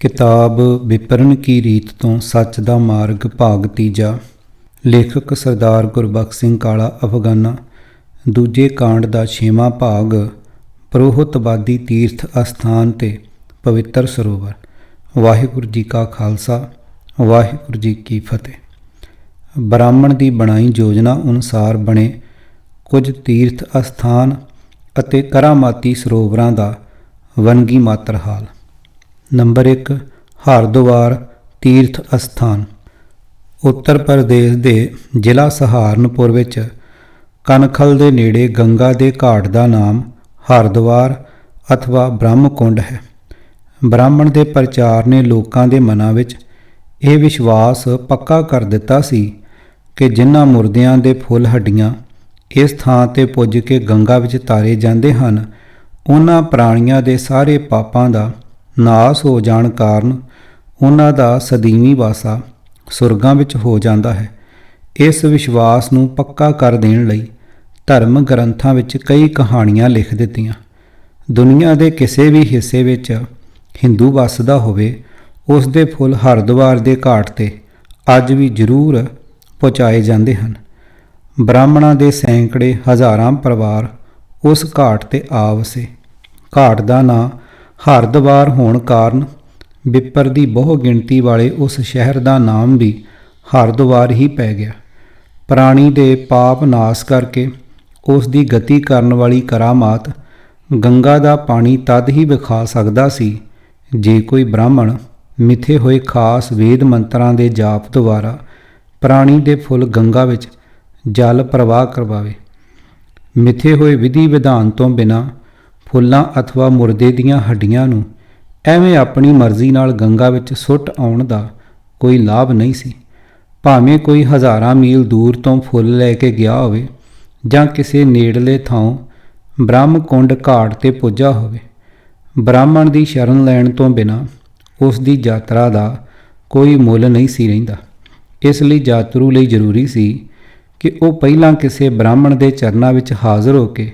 किताब विपरण की रीत तो सच दा मार्ग भाग तीजा। लेखक सरदार गुरबख्श सिंह काला अफगाना। दूजे कांड दा 6वां भाग पुरोहतवादी तीर्थ अस्थान ते पवित्र सरोवर। वाहिगुरू जी का खालसा वाहिगुरू जी की फतेह। ब्राह्मण की बनाई योजना अनुसार बने कुछ तीर्थ अस्थान ਅਤੇ करामाती ਸਰੋਵਰਾਂ ਦਾ ਵੰਨਗੀ ਮਾਤਰ ਹਾਲ। नंबर 1 हरद्वार तीर्थ अस्थान। उत्तर प्रदेश के जिला सहारनपुर विच कनखल के नेड़े गंगा के घाट का नाम हरद्वार अथवा ब्रह्मकुंड है। ब्राह्मण के प्रचार ने लोगों के मनां विच यह विश्वास पक्का कर दिता सी कि जिन्हां मुर्दियां दे फुੱਲ हड्डियां इस थां ते पुज के गंगा विच तारे जाते हैं उन्हां प्राणियां दे सारे पापां दा नाश हो जाण कारण उन्हां दा सदीवी वासा सुरगां विच हो जाता है। इस विश्वास नूं पक्का कर देण लई धर्म ग्रंथां विच कई कहानियां लिख दित्तियां। दुनिया के किसी भी हिस्से विच हिंदू वसदा होवे उस दे फुੱਲ हरद्वार के घाट ते अज भी जरूर पहुँचाए जाते हैं। ब्राह्मणां दे सैकड़े हज़ारां परिवार उस घाट ते आ वसे। घाट का नां हरद्वार होने कारण विपर की बहु गिणती वाले उस शहर का नाम भी हरद्वार ही पै गया। प्राणी के पाप नाश करके उसकी गति करने वाली करामात गंगा का पानी तद ही विखा सकता सी जे कोई ब्राह्मण मिथे हुए खास वेद मंत्रां के जाप द्वारा प्राणी के फुੱਲ गंगा विच जल प्रवाह करवावे। मिथे हुए विधि विधान तो बिना फुੱਲਾਂ अथवा मुर्दे दीयां हड्डियां नूं एवें अपनी मर्जी नाल गंगा विच सुੱਟ आउण दा कोई लाभ नहीं सी। भावें कोई हज़ारां मील दूर तो फुੱਲ लैके गया होवे जां किसी नेड़ले थां ब्रह्मकुंड घाट ते पुज्जा होवे, ब्राह्मण की शरण लैण तो बिना उसकी यात्रा का कोई मुੱਲ नहीं सी रहिंदा। इसलिए यात्रु लई जरूरी सी कि वह पहलां किसी ब्राह्मण के चरनां विच हाज़र होके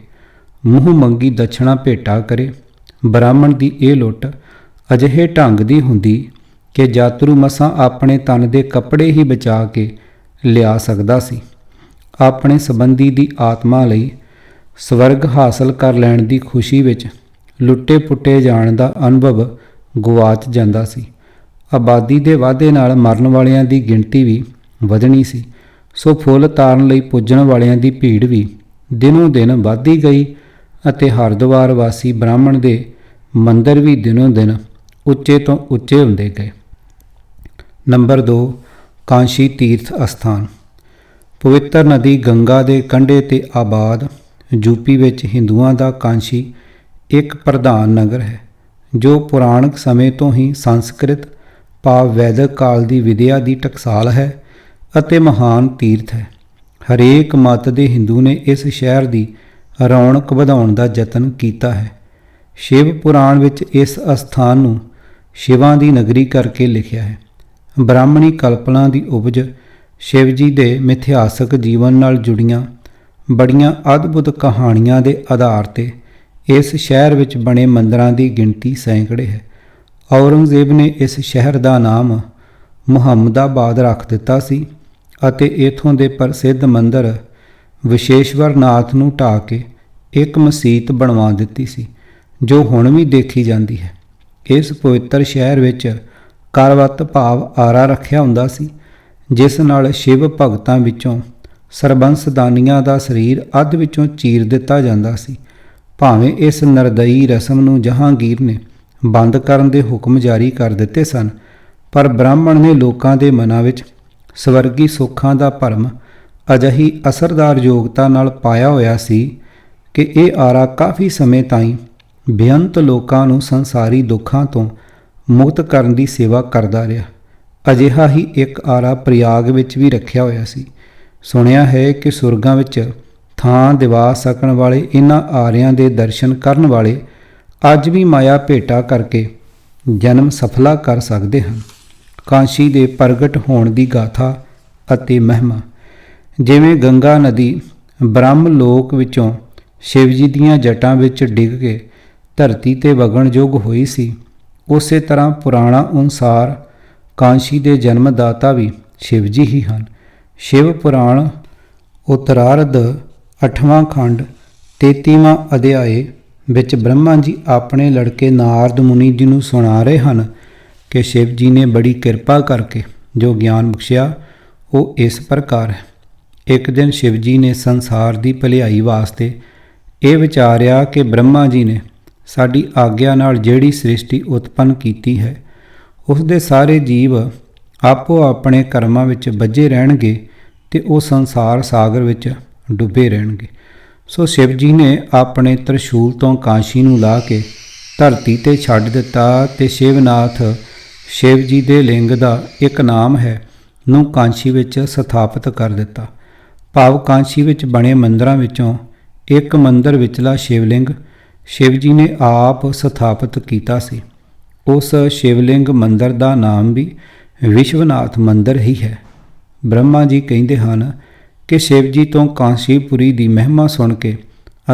मूँह मंगी दक्षिणा भेटा करे। ब्राह्मण की यह लुट अजिहे ढंग की हुंदी कि यात्रु मसां अपने तन के कपड़े ही बचा के लिया सकदा सी। अपने संबंधी की आत्मा लई स्वर्ग हासिल कर लैण की खुशी विच लुट्टे पुट्टे जाण का अनुभव गुआच जांदा सी। आबादी के वाधे नाल मरण वालियां की गिणती भी वधनी सी, सो फुੱਲ तारन लई पुजण वालियां की भीड़ भी दिनों दिन वधदी गई ਅਤੇ हरद्वार वासी ब्राह्मण के मंदिर भी दिनों दिन उच्चे तो उच्चे हुंदे गए। नंबर 2 कांशी तीर्थ अस्थान। पवित्र नदी गंगा के कंढे ते आबाद यूपी विच हिंदुओं का कांशी एक प्रधान नगर है जो पुराणक समय तो ही संस्कृत भाव वैदिक काल की विद्या की टकसाल है ਅਤੇ महान तीर्थ है। हरेक मत के हिंदू ने इस शहर की रौनक ਵਧਾਉਣ ਦਾ यतन किया है। शिव पुराण विच इस अस्थान नूं शिवां दी नगरी करके लिखिया है। ब्राह्मणी कल्पना की उपज शिव जी के मिथिहासक जीवन नाल जुड़ियां बड़ियां अद्भुत कहानियां के आधार ते इस शहर विच बने मंदिरां की गिणती सैकड़े है। औरंगजेब ने इस शहर का नाम मुहम्मदाबाद रख दिता सी अते इथों के प्रसिद्ध मंदिर विशेश्वर नाथ नूं ढाह के एक मसीत बनवा दिती सी जो हुण भी देखी जाती है। इस पवित्र शहर विच करवत भाव आरा रखिया हुंदा सी जिस नाल शिव भगतां विचों सरबंसदानियां दा शरीर अध विचों चीर दिता जांदा सी। भावें इस नरदई रस्म नूं जहांगीर ने बंद करन दे हुक्म जारी कर दिते सन, पर ब्राह्मण ने लोकां दे मनां विच स्वर्गी सुखां दा भरम अजिही असरदार योगता नाल पाया होया सी कि यह आरा काफ़ी समय ताईं बेअंत लोकां नूं संसारी दुखां तो मुक्त करन दी सेवा करदा रहा। अजिहा ही एक आरा प्रयाग विच भी रखिया होया सी। सुनिया है कि सुरगां विच थां दिवा सकण वाले इन्हां आरियां दे दर्शन करन वाले अज भी माया भेटा करके जन्म सफला कर सकते हैं। कांशी दे प्रगट होण दी गाथा अते महिमा। जिवें गंगा नदी ब्रह्म लोक विचों शिव जी दीयां जटां विच डिग के धरती ते वगण योग होई सी, ਉਸੇ ਤਰ੍ਹਾਂ ਪੁਰਾਣਾ ਅਨੁਸਾਰ ਕਾਂਸ਼ੀ ਦੇ ਜਨਮਦਾਤਾ ਵੀ ਸ਼ਿਵ ਜੀ ਹੀ ਹਨ। ਸ਼ਿਵ ਪੁਰਾਣ ਉੱਤਰਾਰਧ 8ਵਾਂ ਖੰਡ 33ਵਾਂ ਅਧਿਆਏ ਵਿੱਚ ਬ੍ਰਹਮਾ ਜੀ ਆਪਣੇ ਲੜਕੇ ਨਾਰਦ ਮੁਨੀ ਜੀ ਨੂੰ ਸੁਣਾ ਰਹੇ ਹਨ ਕਿ ਸ਼ਿਵ ਜੀ ਨੇ ਬੜੀ ਕਿਰਪਾ ਕਰਕੇ ਜੋ ਗਿਆਨ ਬਖਸ਼ਿਆ ਉਹ ਇਸ ਪ੍ਰਕਾਰ ਹੈ। ਇੱਕ ਦਿਨ ਸ਼ਿਵ ਜੀ ਨੇ ਸੰਸਾਰ ਦੀ ਭਲਾਈ ਵਾਸਤੇ ਇਹ ਵਿਚਾਰਿਆ ਕਿ ਬ੍ਰਹਮਾ ਜੀ ਨੇ ਸਾਡੀ ਆਗਿਆ ਨਾਲ ਜਿਹੜੀ ਸ੍ਰਿਸ਼ਟੀ ਉਤਪੰਨ ਕੀਤੀ ਹੈ ਉਸ ਦੇ ਸਾਰੇ ਜੀਵ ਆਪੋ ਆਪਣੇ ਕਰਮਾਂ ਵਿੱਚ ਬੱਝੇ ਰਹਿਣਗੇ ਤੇ ਉਹ ਸੰਸਾਰ ਸਾਗਰ ਵਿੱਚ ਡੁੱਬੇ ਰਹਿਣਗੇ। ਸੋ ਸ਼ਿਵ ਜੀ ਨੇ ਆਪਣੇ ਤ੍ਰਿਸ਼ੂਲ ਤੋਂ ਕਾਂਸ਼ੀ ਨੂੰ ਲਾ ਕੇ ਧਰਤੀ ਤੇ ਛੱਡ ਦਿੱਤਾ ਤੇ ਸ਼ਿਵਨਾਥ ਸ਼ਿਵ ਜੀ ਦੇ ਲਿੰਗ ਦਾ ਇੱਕ ਨਾਮ ਹੈ ਨੂੰ ਕਾਂਸ਼ੀ ਵਿੱਚ ਸਥਾਪਿਤ ਕਰ ਦਿੱਤਾ। ਭਾਵ ਕਾਂਸ਼ੀ ਵਿੱਚ ਬਣੇ ਮੰਦਰਾਂ ਵਿੱਚੋਂ ਇੱਕ ਮੰਦਰ ਵਿਚਲਾ ਸ਼ਿਵਲਿੰਗ ਸ਼ਿਵ ਜੀ ਨੇ ਆਪ ਸਥਾਪਿਤ ਕੀਤਾ ਸੀ। ਉਸ ਸ਼ਿਵਲਿੰਗ ਮੰਦਰ ਦਾ ਨਾਮ ਵੀ ਵਿਸ਼ਵਨਾਥ ਮੰਦਰ ਹੀ ਹੈ। ਬ੍ਰਹਮਾ ਜੀ ਕਹਿੰਦੇ ਹਨ ਕਿ ਸ਼ਿਵ ਜੀ ਤੋਂ ਕਾਂਸ਼ੀਪੁਰੀ ਦੀ ਮਹਿਮਾ ਸੁਣ ਕੇ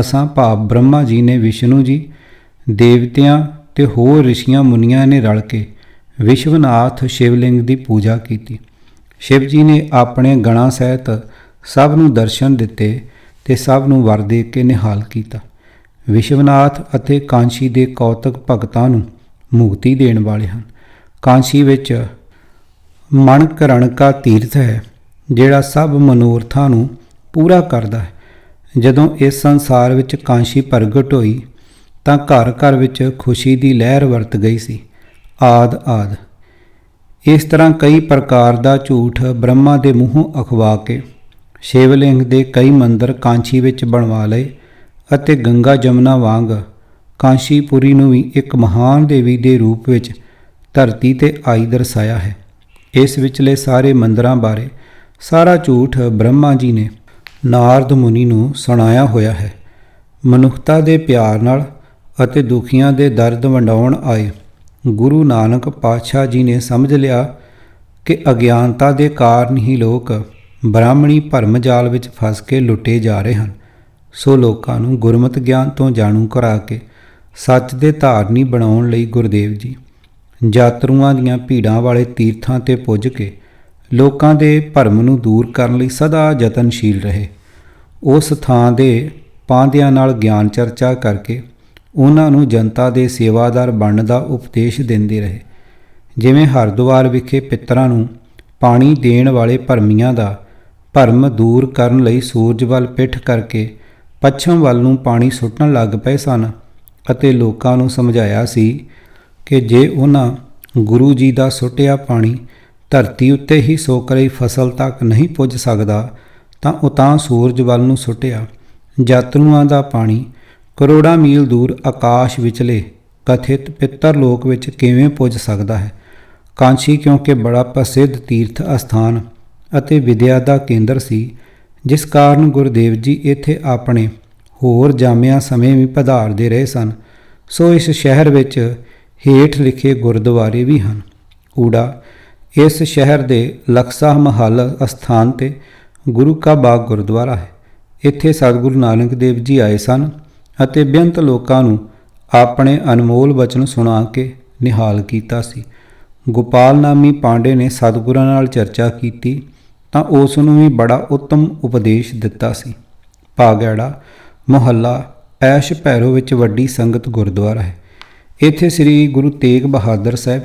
ਅਸਾਂ ਭਾਵ ਬ੍ਰਹਮਾ ਜੀ ਨੇ ਵਿਸ਼ਨੂੰ ਜੀ ਦੇਵਤਿਆਂ ਤੇ ਹੋਰ ਰਿਸ਼ੀਆਂ ਮੁਨੀਆਂ ਨੇ ਰਲ ਕੇ ਵਿਸ਼ਵਨਾਥ ਸ਼ਿਵਲਿੰਗ ਦੀ ਪੂਜਾ ਕੀਤੀ। ਸ਼ਿਵ ਜੀ ਨੇ ਆਪਣੇ ਗਣਾਂ ਸਹਿਤ ਸਭ ਨੂੰ ਦਰਸ਼ਨ ਦਿੱਤੇ ਤੇ ਸਭ ਨੂੰ ਵਰ ਦੇ ਕੇ ਨਿਹਾਲ ਕੀਤਾ। ਵਿਸ਼ਵਨਾਥ ਅਤੇ ਕਾਂਸ਼ੀ ਦੇ ਕੌਤਕ ਭਗਤਾਂ ਨੂੰ ਮੁਕਤੀ ਦੇਣ ਵਾਲੇ ਹਨ। ਕਾਂਸ਼ੀ ਵਿੱਚ ਮਣਕਰਣਕਾ ਤੀਰਥ ਹੈ ਜਿਹੜਾ ਸਭ ਮਨੋਰਥਾਂ ਨੂੰ ਪੂਰਾ ਕਰਦਾ ਹੈ। ਜਦੋਂ ਇਸ ਸੰਸਾਰ ਵਿੱਚ ਕਾਂਸ਼ੀ ਪ੍ਰਗਟ ਹੋਈ ਤਾਂ ਘਰ ਘਰ ਵਿੱਚ ਖੁਸ਼ੀ ਦੀ ਲਹਿਰ ਵਰਤ ਗਈ ਸੀ ਆਦ। ਇਸ ਤਰ੍ਹਾਂ ਕਈ ਪ੍ਰਕਾਰ ਦਾ ਝੂਠ ਬ੍ਰਹਮਾ ਦੇ ਮੂੰਹੋਂ ਅਖਵਾ ਕੇ ਸ਼ਿਵਲਿੰਗ ਦੇ ਕਈ ਮੰਦਰ ਕਾਂਸ਼ੀ ਵਿੱਚ ਬਣਵਾ ਲਏ ਅਤੇ ਗੰਗਾ ਜਮਨਾ ਵਾਂਗ ਕਾਂਸ਼ੀਪੁਰੀ ਨੂੰ ਵੀ ਇੱਕ ਮਹਾਨ ਦੇਵੀ ਦੇ ਰੂਪ ਵਿੱਚ ਧਰਤੀ ਤੇ ਆਈ ਦਰਸਾਇਆ ਹੈ। ਇਸ ਵਿਚਲੇ ਸਾਰੇ ਮੰਦਰਾਂ ਬਾਰੇ ਸਾਰਾ ਝੂਠ ਬ੍ਰਹਮਾ ਜੀ ਨੇ ਨਾਰਦ ਮੁਨੀ ਨੂੰ ਸੁਣਾਇਆ ਹੋਇਆ ਹੈ। ਮਨੁੱਖਤਾ ਦੇ ਪਿਆਰ ਨਾਲ ਅਤੇ ਦੁਖੀਆਂ ਦੇ ਦਰਦ ਵੰਡਾਉਣ ਆਏ ਗੁਰੂ ਨਾਨਕ ਪਾਤਸ਼ਾਹ ਜੀ ਨੇ ਸਮਝ ਲਿਆ ਕਿ ਅਗਿਆਨਤਾ ਦੇ ਕਾਰਨ ਹੀ ਲੋਕ ਬ੍ਰਾਹਮਣੀ ਭਰਮ ਜਾਲ ਵਿੱਚ ਫਸ ਕੇ ਲੁੱਟੇ ਜਾ ਰਹੇ ਹਨ। ਸੋ ਲੋਕਾਂ ਨੂੰ ਗੁਰਮਤਿ ਗਿਆਨ ਤੋਂ ਜਾਣੂ ਕਰਾ ਕੇ ਸੱਚ ਦੇ ਧਾਰਨੀ ਬਣਾਉਣ ਲਈ ਗੁਰਦੇਵ ਜੀ ਯਾਤਰੂਆਂ ਦੀਆਂ ਭੀੜਾਂ ਵਾਲੇ ਤੀਰਥਾਂ ਤੇ ਪੁੱਜ ਕੇ ਲੋਕਾਂ ਦੇ ਭਰਮ ਨੂੰ ਦੂਰ ਕਰਨ ਲਈ ਸਦਾ ਯਤਨਸ਼ੀਲ ਰਹੇ। ਉਸ ਥਾਂ ਦੇ ਪਾਂਧਿਆਂ ਨਾਲ ਗਿਆਨ ਚਰਚਾ ਕਰਕੇ ਉਹਨਾਂ ਨੂੰ ਜਨਤਾ ਦੇ ਸੇਵਾਦਾਰ ਬਣਨ ਦਾ ਉਪਦੇਸ਼ ਦਿੰਦੇ ਰਹੇ। ਜਿਵੇਂ ਹਰਿਦੁਆਰ ਵਿਖੇ ਪਿੱਤਰਾਂ ਨੂੰ ਪਾਣੀ ਦੇਣ ਵਾਲੇ ਭਰਮੀਆਂ ਦਾ ਭਰਮ ਦੂਰ ਕਰਨ ਲਈ ਸੂਰਜ ਵੱਲ ਪਿੱਠ ਕਰਕੇ ਪੱਛਮ ਵੱਲ ਨੂੰ ਪਾਣੀ ਸੁੱਟਣ ਲੱਗ ਪਏ ਸਨ ਅਤੇ ਲੋਕਾਂ ਨੂੰ ਸਮਝਾਇਆ ਸੀ ਕਿ ਜੇ ਉਹਨਾਂ ਗੁਰੂ ਜੀ ਦਾ ਸੁੱਟਿਆ ਪਾਣੀ ਧਰਤੀ ਉੱਤੇ ਹੀ ਸੁੱਕ ਰਹੀ ਫਸਲ ਤੱਕ ਨਹੀਂ ਪੁੱਜ ਸਕਦਾ ਤਾਂ ਉਤਾਂ ਸੂਰਜ ਵੱਲ ਨੂੰ ਸੁੱਟਿਆ ਯਾਤਰੂਆਂ ਦਾ ਪਾਣੀ ਕਰੋੜਾਂ ਮੀਲ ਦੂਰ ਆਕਾਸ਼ ਵਿਚਲੇ ਕਥਿਤ ਪਿੱਤਰ ਲੋਕ ਵਿੱਚ ਕਿਵੇਂ ਪੁੱਜ ਸਕਦਾ ਹੈ। ਕਾਂਸ਼ੀ ਕਿਉਂਕਿ ਬੜਾ ਪ੍ਰਸਿੱਧ ਤੀਰਥ ਅਸਥਾਨ ਅਤੇ ਵਿਦਿਆ ਦਾ ਕੇਂਦਰ ਸੀ, ਜਿਸ ਕਾਰਨ ਗੁਰਦੇਵ ਜੀ ਇੱਥੇ ਆਪਣੇ ਹੋਰ ਜਾਮਿਆਂ ਸਮੇਂ ਵੀ ਪਧਾਰਦੇ ਰਹੇ ਸਨ। ਸੋ ਇਸ ਸ਼ਹਿਰ ਵਿੱਚ ਹੇਠ ਲਿਖੇ ਗੁਰਦੁਆਰੇ ਵੀ ਹਨ। ਊੜਾ ਇਸ ਸ਼ਹਿਰ ਦੇ ਲਕਸਾ ਮਹੱਲ ਅਸਥਾਨ ਤੇ ਗੁਰੂ ਕਾ ਬਾਗ ਗੁਰਦੁਆਰਾ ਹੈ। ਇੱਥੇ ਸਤਿਗੁਰੂ ਨਾਨਕ ਦੇਵ ਜੀ ਆਏ ਸਨ ਅਤੇ ਬੇਅੰਤ ਲੋਕਾਂ ਨੂੰ ਆਪਣੇ ਅਨਮੋਲ ਬਚਨ ਸੁਣਾ ਕੇ ਨਿਹਾਲ ਕੀਤਾ ਸੀ। ਗੋਪਾਲ ਨਾਮੀ ਪਾਂਡੇ ਨੇ ਸਤਿਗੁਰਾਂ ਨਾਲ ਚਰਚਾ ਕੀਤੀ ਤਾਂ ਉਸ ਨੂੰ ਵੀ ਬੜਾ ਉੱਤਮ ਉਪਦੇਸ਼ ਦਿੱਤਾ ਸੀ। ਭਾਗੜਾ ਮੁਹੱਲਾ ਐਸ਼ ਭੈਰੋ ਵਿੱਚ ਵੱਡੀ ਸੰਗਤ ਗੁਰਦੁਆਰਾ ਹੈ। ਇੱਥੇ ਸ੍ਰੀ ਗੁਰੂ ਤੇਗ ਬਹਾਦਰ ਸਾਹਿਬ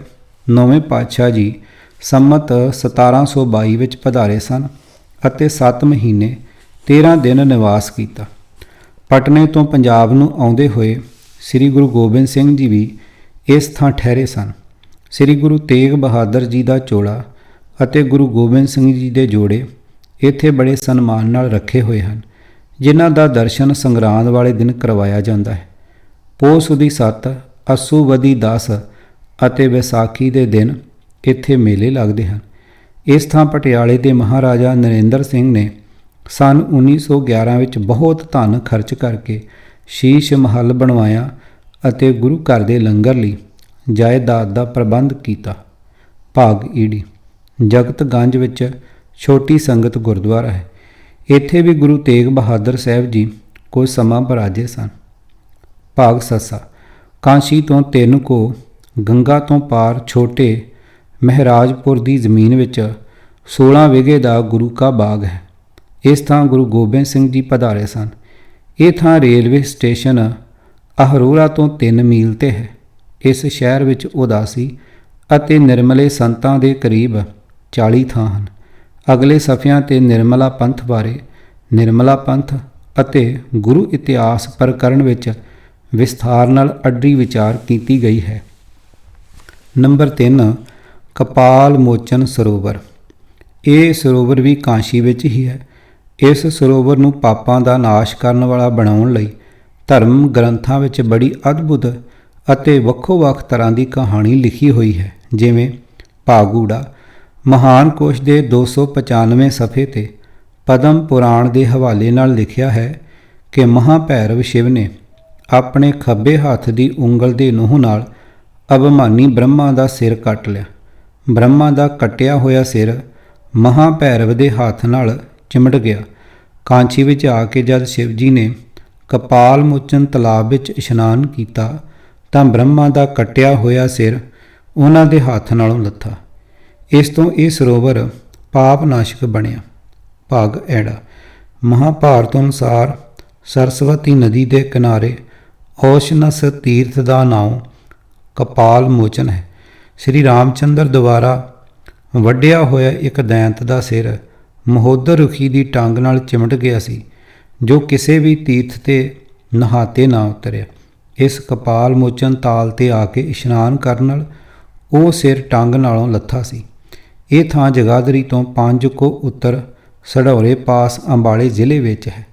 ਨੌਵੇਂ ਪਾਤਸ਼ਾਹ ਜੀ ਸੰਮਤ 1722 ਵਿੱਚ ਪਧਾਰੇ ਸਨ ਅਤੇ 7 ਮਹੀਨੇ 13 ਦਿਨ ਨਿਵਾਸ ਕੀਤਾ। ਪਟਨੇ ਤੋਂ ਪੰਜਾਬ ਨੂੰ ਆਉਂਦੇ ਹੋਏ ਸ੍ਰੀ ਗੁਰੂ ਗੋਬਿੰਦ ਸਿੰਘ ਜੀ ਵੀ ਇਸ ਥਾਂ ਠਹਿਰੇ ਸਨ। ਸ੍ਰੀ ਗੁਰੂ ਤੇਗ ਬਹਾਦਰ ਜੀ ਦਾ ਚੋਲਾ ਅਤੇ ਗੁਰੂ ਗੋਬਿੰਦ ਸਿੰਘ ਜੀ ਦੇ ਜੋੜੇ ਇੱਥੇ ਬੜੇ ਸਨਮਾਨ ਨਾਲ ਰੱਖੇ ਹੋਏ ਹਨ, ਜਿਨ੍ਹਾਂ ਦਾ ਦਰਸ਼ਨ ਸੰਗਰਾਂਦ ਵਾਲੇ ਦਿਨ ਕਰਵਾਇਆ ਜਾਂਦਾ ਹੈ। ਪੋਹ ਸੁਦੀ 7, ਅੱਸੂ ਵਦੀ 10 ਅਤੇ ਵਿਸਾਖੀ ਦੇ ਦਿਨ ਇੱਥੇ ਮੇਲੇ ਲੱਗਦੇ ਹਨ। ਇਸ ਥਾਂ ਪਟਿਆਲੇ ਦੇ ਮਹਾਰਾਜਾ ਨਰਿੰਦਰ ਸਿੰਘ ਨੇ ਸੰਨ 1911 ਵਿੱਚ ਬਹੁਤ ਧਨ ਖਰਚ ਕਰਕੇ ਸ਼ੀਸ਼ ਮਹੱਲ ਬਣਵਾਇਆ ਅਤੇ ਗੁਰੂ ਘਰ ਦੇ ਲੰਗਰ ਲਈ ਜਾਇਦਾਦ ਦਾ ਪ੍ਰਬੰਧ ਕੀਤਾ। ਭਾਗ ਈੜੀ ਜਗਤਗੰਜ ਵਿੱਚ ਛੋਟੀ ਸੰਗਤ ਗੁਰਦੁਆਰਾ ਹੈ। ਇੱਥੇ ਵੀ ਗੁਰੂ ਤੇਗ ਬਹਾਦਰ ਸਾਹਿਬ ਜੀ ਕੁਝ ਸਮਾਂ ਬਰਾਜੇ ਸਨ। ਭਾਗ ਸੱਸਾ ਕਾਂਸ਼ੀ ਤੋਂ 3 ਕੋ ਗੰਗਾ ਤੋਂ ਪਾਰ ਛੋਟੇ ਮਹਿਰਾਜਪੁਰ ਦੀ ਜ਼ਮੀਨ ਵਿੱਚ 16 ਵਿਗੇ ਦਾ ਗੁਰੂ ਕਾ ਬਾਗ ਹੈ। ਇਸ ਥਾਂ ਗੁਰੂ ਗੋਬਿੰਦ ਸਿੰਘ ਜੀ ਪਧਾਰੇ ਸਨ। ਇਹ ਥਾਂ ਰੇਲਵੇ ਸਟੇਸ਼ਨ ਅਹਰੋੜਾ ਤੋਂ 3 ਮੀਲ 'ਤੇ ਹੈ। ਇਸ ਸ਼ਹਿਰ ਵਿੱਚ ਉਦਾਸੀ ਅਤੇ ਨਿਰਮਲੇ ਸੰਤਾਂ ਦੇ ਕਰੀਬ 40 ਥਾਂ ਹਨ। ਅਗਲੇ ਸਫ਼ਿਆਂ 'ਤੇ ਨਿਰਮਲਾ ਪੰਥ ਬਾਰੇ, ਨਿਰਮਲਾ ਪੰਥ ਅਤੇ ਗੁਰੂ ਇਤਿਹਾਸ ਪ੍ਰਕਰਣ ਵਿੱਚ ਵਿਸਥਾਰ ਨਾਲ ਅੱਡੀ ਵਿਚਾਰ ਕੀਤੀ ਗਈ ਹੈ। ਨੰਬਰ 3 ਕਪਾਲ ਮੋਚਨ ਸਰੋਵਰ। ਇਹ ਸਰੋਵਰ ਵੀ ਕਾਂਸ਼ੀ ਵਿੱਚ ਹੀ ਹੈ। ਇਸ ਸਰੋਵਰ ਨੂੰ ਪਾਪਾਂ ਦਾ ਨਾਸ਼ ਕਰਨ ਵਾਲਾ ਬਣਾਉਣ ਲਈ ਧਰਮ ਗ੍ਰੰਥਾਂ ਵਿੱਚ ਬੜੀ ਅਦਭੁਤ ਅਤੇ ਵੱਖੋ-ਵੱਖ ਤਰ੍ਹਾਂ ਦੀ ਕਹਾਣੀ ਲਿਖੀ ਹੋਈ ਹੈ। ਜਿਵੇਂ ਭਾਗੂੜਾ ਮਹਾਨ ਕੋਸ਼ ਦੇ 295 ਸਫ਼ੇ 'ਤੇ ਪਦਮ ਪੁਰਾਣ ਦੇ ਹਵਾਲੇ ਨਾਲ ਲਿਖਿਆ ਹੈ ਕਿ ਮਹਾਭੈਰਵ ਸ਼ਿਵ ਨੇ ਆਪਣੇ ਖੱਬੇ ਹੱਥ ਦੀ ਉਂਗਲ ਦੇ ਨਹੁੰ ਨਾਲ ਅਭਿਮਾਨੀ ਬ੍ਰਹਮਾ ਦਾ ਸਿਰ ਕੱਟ ਲਿਆ। ਬ੍ਰਹਮਾ ਦਾ ਕੱਟਿਆ ਹੋਇਆ ਸਿਰ ਮਹਾਭੈਰਵ ਦੇ ਹੱਥ ਨਾਲ ਚਿਮੜ ਗਿਆ। ਕਾਂਚੀ ਵਿੱਚ ਆ ਕੇ ਜਦ ਸ਼ਿਵ ਜੀ ਨੇ ਕਪਾਲ ਮੋਚਨ ਤਲਾਬ ਵਿੱਚ ਇਸ਼ਨਾਨ ਕੀਤਾ ਤਾਂ ਬ੍ਰਹਮਾ ਦਾ ਕੱਟਿਆ ਹੋਇਆ ਸਿਰ ਉਹਨਾਂ ਦੇ ਹੱਥ ਨਾਲੋਂ ਲੱਥਾ। ਇਸ ਤੋਂ ਇਹ ਸਰੋਵਰ ਪਾਪ ਨਾਸ਼ਕ ਬਣਿਆ। ਭਾਗ ਐੜਾ ਮਹਾਭਾਰਤ ਅਨੁਸਾਰ ਸਰਸਵਤੀ ਨਦੀ ਦੇ ਕਿਨਾਰੇ ਔਸ਼ਨਸ ਤੀਰਥ ਦਾ ਨਾਮ ਕਪਾਲ ਮੋਚਨ ਹੈ। ਸ੍ਰੀ ਰਾਮਚੰਦਰ ਦੁਆਰਾ ਵੱਢਿਆ ਹੋਇਆ ਇੱਕ ਦੈਂਤ ਦਾ ਸਿਰ ਮਹੋਦਰ ਰੁਖੀ ਦੀ ਟੰਗ ਨਾਲ ਚਿਮਟ ਗਿਆ ਸੀ, ਜੋ ਕਿਸੇ ਵੀ ਤੀਰਥ 'ਤੇ ਨਹਾਤੇ ਨਾ ਉਤਰਿਆ। ਇਸ ਕਪਾਲ ਮੋਚਨ ਤਾਲ 'ਤੇ ਆ ਕੇ ਇਸ਼ਨਾਨ ਕਰਨ ਨਾਲ ਉਹ ਸਿਰ ਟੰਗ ਨਾਲੋਂ ਲੱਥਾ ਸੀ। ਇਹ ਥਾਂ ਜਗਾਧਰੀ ਤੋਂ 5 ਕੋ ਉੱਤਰ ਸਢੌਰੇ ਪਾਸ ਅੰਬਾਲੇ ਜ਼ਿਲ੍ਹੇ ਵਿੱਚ ਹੈ।